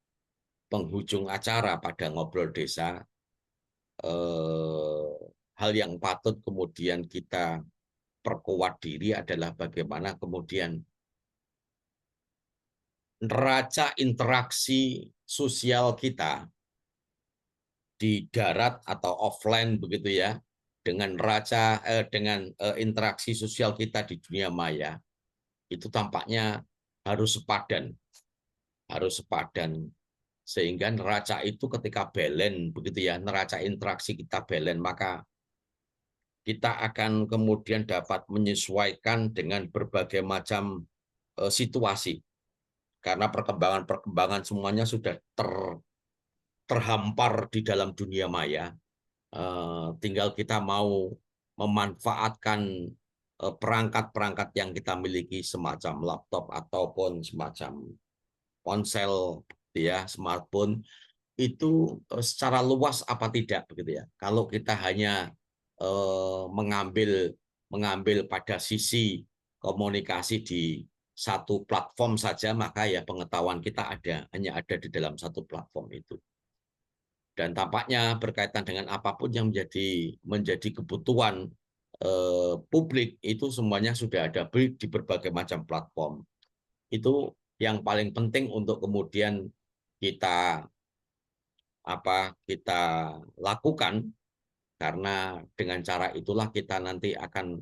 acara pada Ngobrol Desa, hal yang patut kemudian kita perkuat diri adalah bagaimana kemudian neraca interaksi sosial kita di darat atau offline begitu ya, dengan interaksi sosial kita di dunia maya itu tampaknya harus sepadan Sehingga neraca itu ketika balance, begitu ya, neraca interaksi kita balance, maka kita akan kemudian dapat menyesuaikan dengan berbagai macam situasi. Karena perkembangan-perkembangan semuanya sudah terhampar di dalam dunia maya. Tinggal kita mau memanfaatkan perangkat-perangkat yang kita miliki semacam laptop ataupun semacam ponsel, ya, smartphone itu secara luas apa tidak, begitu ya. Kalau kita hanya mengambil pada sisi komunikasi di satu platform saja, maka ya pengetahuan kita hanya ada di dalam satu platform itu. Dan tampaknya berkaitan dengan apapun yang menjadi kebutuhan publik itu semuanya sudah ada di berbagai macam platform. Itu yang paling penting untuk kemudian kita lakukan, karena dengan cara itulah kita nanti akan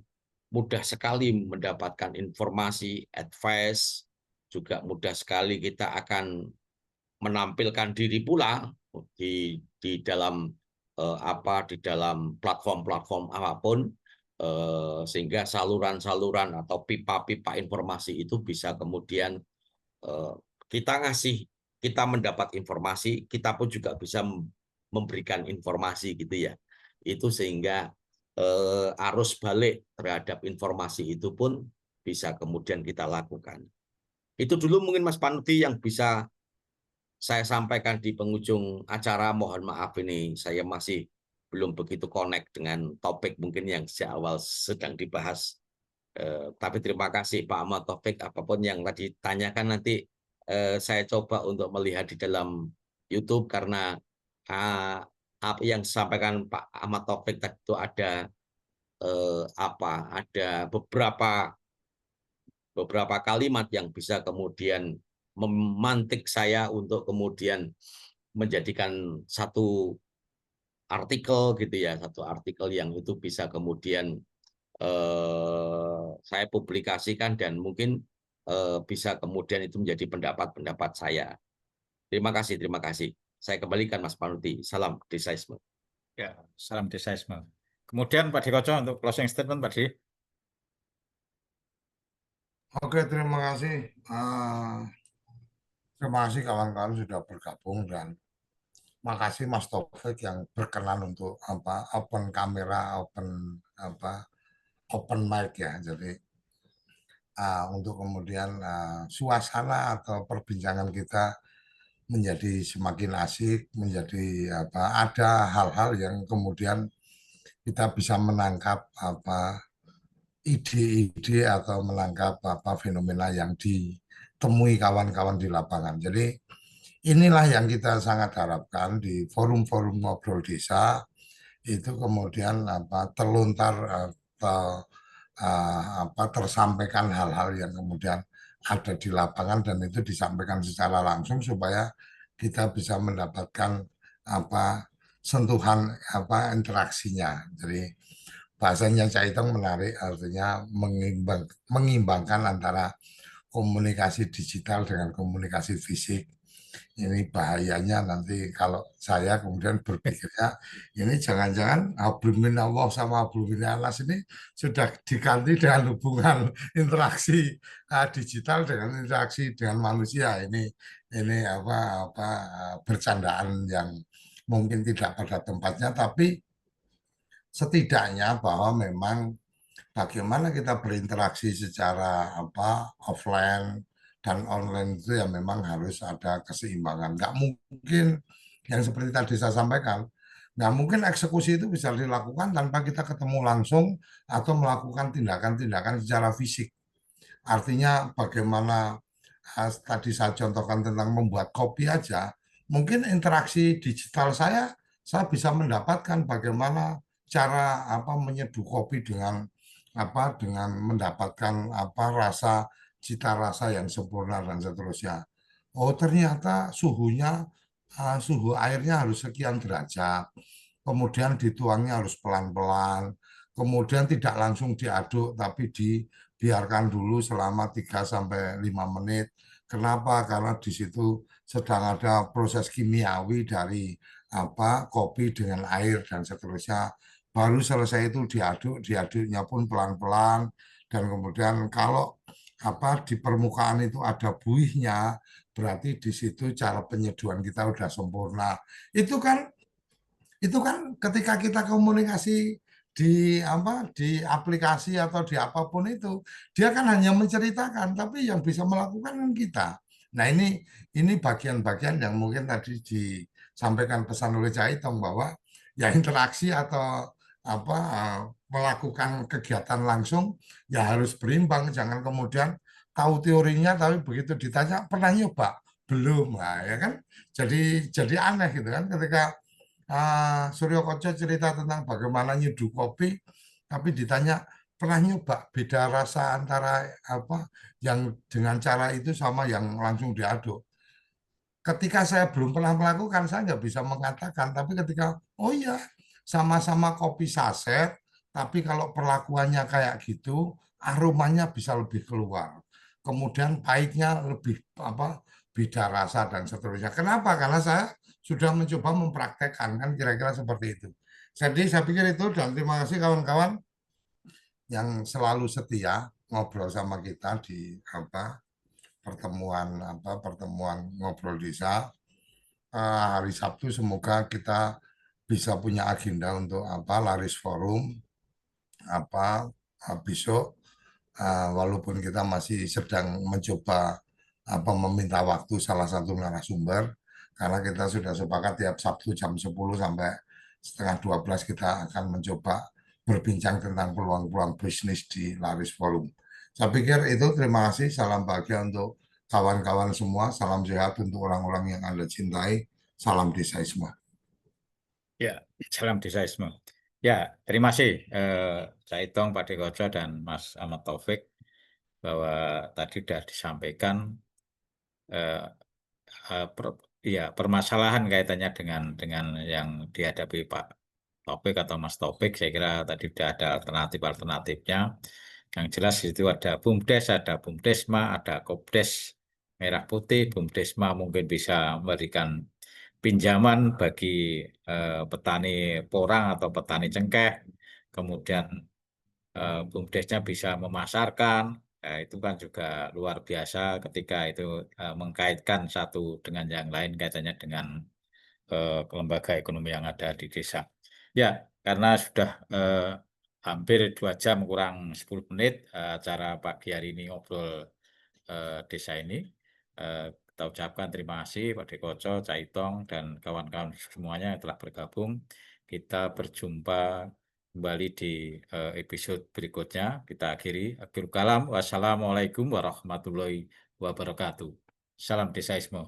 mudah sekali mendapatkan informasi, advice, juga mudah sekali kita akan menampilkan diri pula di dalam di dalam platform-platform apapun, sehingga saluran-saluran atau pipa-pipa informasi itu bisa kemudian kita mendapat informasi, kita pun juga bisa memberikan informasi, gitu ya. Itu sehingga arus balik terhadap informasi itu pun bisa kemudian kita lakukan. Itu dulu mungkin Mas Panuti yang bisa saya sampaikan di penghujung acara. Mohon maaf ini saya masih belum begitu connect dengan topik mungkin yang sejak awal sedang dibahas. Tapi terima kasih Pak Ahmad Taufik, apapun yang tadi tanyakan nanti saya coba untuk melihat di dalam YouTube, karena apa yang disampaikan Pak Ahmad Taufik tadi itu ada beberapa kalimat yang bisa kemudian memantik saya untuk kemudian menjadikan satu artikel, gitu ya, satu artikel yang itu bisa kemudian saya publikasikan dan mungkin bisa kemudian itu menjadi pendapat-pendapat saya. Terima kasih, terima kasih. Saya kembalikan Mas Panuti. Salam desaisme. Ya, salam desaisme. Kemudian Pak Dikoco untuk closing statement, Pak Di. Oke, terima kasih. Terima kasih kawan-kawan sudah bergabung, dan makasih Mas Taufik yang berkenan untuk open kamera, open mic ya. Jadi untuk kemudian suasana atau perbincangan kita menjadi semakin asik, menjadi ada hal-hal yang kemudian kita bisa menangkap ide-ide atau menangkap fenomena yang ditemui kawan-kawan di lapangan. Jadi inilah yang kita sangat harapkan di forum-forum ngobrol desa, itu kemudian terlontar atau tersampaikan hal-hal yang kemudian ada di lapangan, dan itu disampaikan secara langsung supaya kita bisa mendapatkan sentuhan interaksinya. Jadi bahasanya Caitong menarik, artinya mengimbangkan antara komunikasi digital dengan komunikasi fisik. Ini bahayanya nanti kalau saya kemudian berpikirnya ini jangan-jangan hablum minallah sama hablum minanas ini sudah diganti dengan hubungan interaksi digital dengan interaksi dengan manusia. Ini bercandaan yang mungkin tidak pada tempatnya, tapi setidaknya bahwa memang bagaimana kita berinteraksi secara offline dan online itu ya memang harus ada keseimbangan. Nggak mungkin yang seperti tadi saya sampaikan, nggak mungkin eksekusi itu bisa dilakukan tanpa kita ketemu langsung atau melakukan tindakan-tindakan secara fisik. Artinya bagaimana tadi saya contohkan tentang membuat kopi aja, mungkin interaksi digital saya bisa mendapatkan bagaimana cara menyeduh kopi dengan mendapatkan rasa, cita rasa yang sempurna dan seterusnya. Oh, ternyata suhu airnya harus sekian derajat, kemudian dituangnya harus pelan-pelan, kemudian tidak langsung diaduk tapi dibiarkan dulu selama 3 sampai 5 menit, Kenapa? Karena di situ sedang ada proses kimiawi dari kopi dengan air dan seterusnya. Baru selesai itu diaduknya pun pelan-pelan, dan kemudian kalau di permukaan itu ada buihnya, berarti di situ cara penyeduhan kita udah sempurna. Itu kan ketika kita komunikasi di aplikasi atau di apapun itu, dia kan hanya menceritakan, tapi yang bisa melakukan kan kita. Nah, ini bagian-bagian yang mungkin tadi disampaikan pesan oleh Caitong bahwa ya interaksi atau melakukan kegiatan langsung ya harus berimbang, jangan kemudian tahu teorinya tapi begitu ditanya pernah nyoba belum, nah, ya kan jadi aneh gitu kan ketika Suryo Koco cerita tentang bagaimana nyeduh kopi, tapi ditanya pernah nyoba beda rasa antara yang dengan cara itu sama yang langsung diaduk. Ketika saya belum pernah melakukan, saya nggak bisa mengatakan. Tapi ketika, oh iya, sama-sama kopi saset, tapi kalau perlakuannya kayak gitu, aromanya bisa lebih keluar. Kemudian pahitnya lebih beda rasa dan seterusnya. Kenapa? Karena saya sudah mencoba mempraktekkan, kan kira-kira seperti itu. Jadi saya pikir itu, dan terima kasih kawan-kawan yang selalu setia ngobrol sama kita di pertemuan ngobrol desa. Hari Sabtu semoga kita bisa punya agenda untuk Laris Forum besok, walaupun kita masih sedang mencoba meminta waktu salah satu narasumber, karena kita sudah sepakat tiap Sabtu jam 10 sampai setengah 12 kita akan mencoba berbincang tentang peluang-peluang bisnis di Laris Forum. Saya pikir itu, terima kasih, salam bahagia untuk kawan-kawan semua, salam sehat untuk orang-orang yang Anda cintai, salam desaisme. Ya, salam desaisme. Ya, terima kasih Caitong, Pak Dekoco, dan Mas Ahmad Taufik bahwa tadi sudah disampaikan permasalahan kaitannya dengan yang dihadapi Pak Taufik atau Mas Taufik. Saya kira tadi sudah ada alternatif-alternatifnya. Yang jelas itu ada BUMDes, ada BUMDesma, ada KOPDes merah putih. BUMDesma mungkin bisa memberikan pinjaman bagi petani porang atau petani cengkeh. Kemudian BUMDesnya bisa memasarkan. Nah, itu kan juga luar biasa ketika itu mengkaitkan satu dengan yang lain, kaitannya dengan lembaga ekonomi yang ada di desa. Ya, karena sudah hampir 2 jam kurang 10 menit acara pagi hari ini ngobrol desa ini. Kita ucapkan terima kasih Pak Dekoco, Caitong, dan kawan-kawan semuanya yang telah bergabung. Kita berjumpa kembali di episode berikutnya. Kita akhiri. Akhirul kalam. Wassalamualaikum warahmatullahi wabarakatuh. Salam desaisme.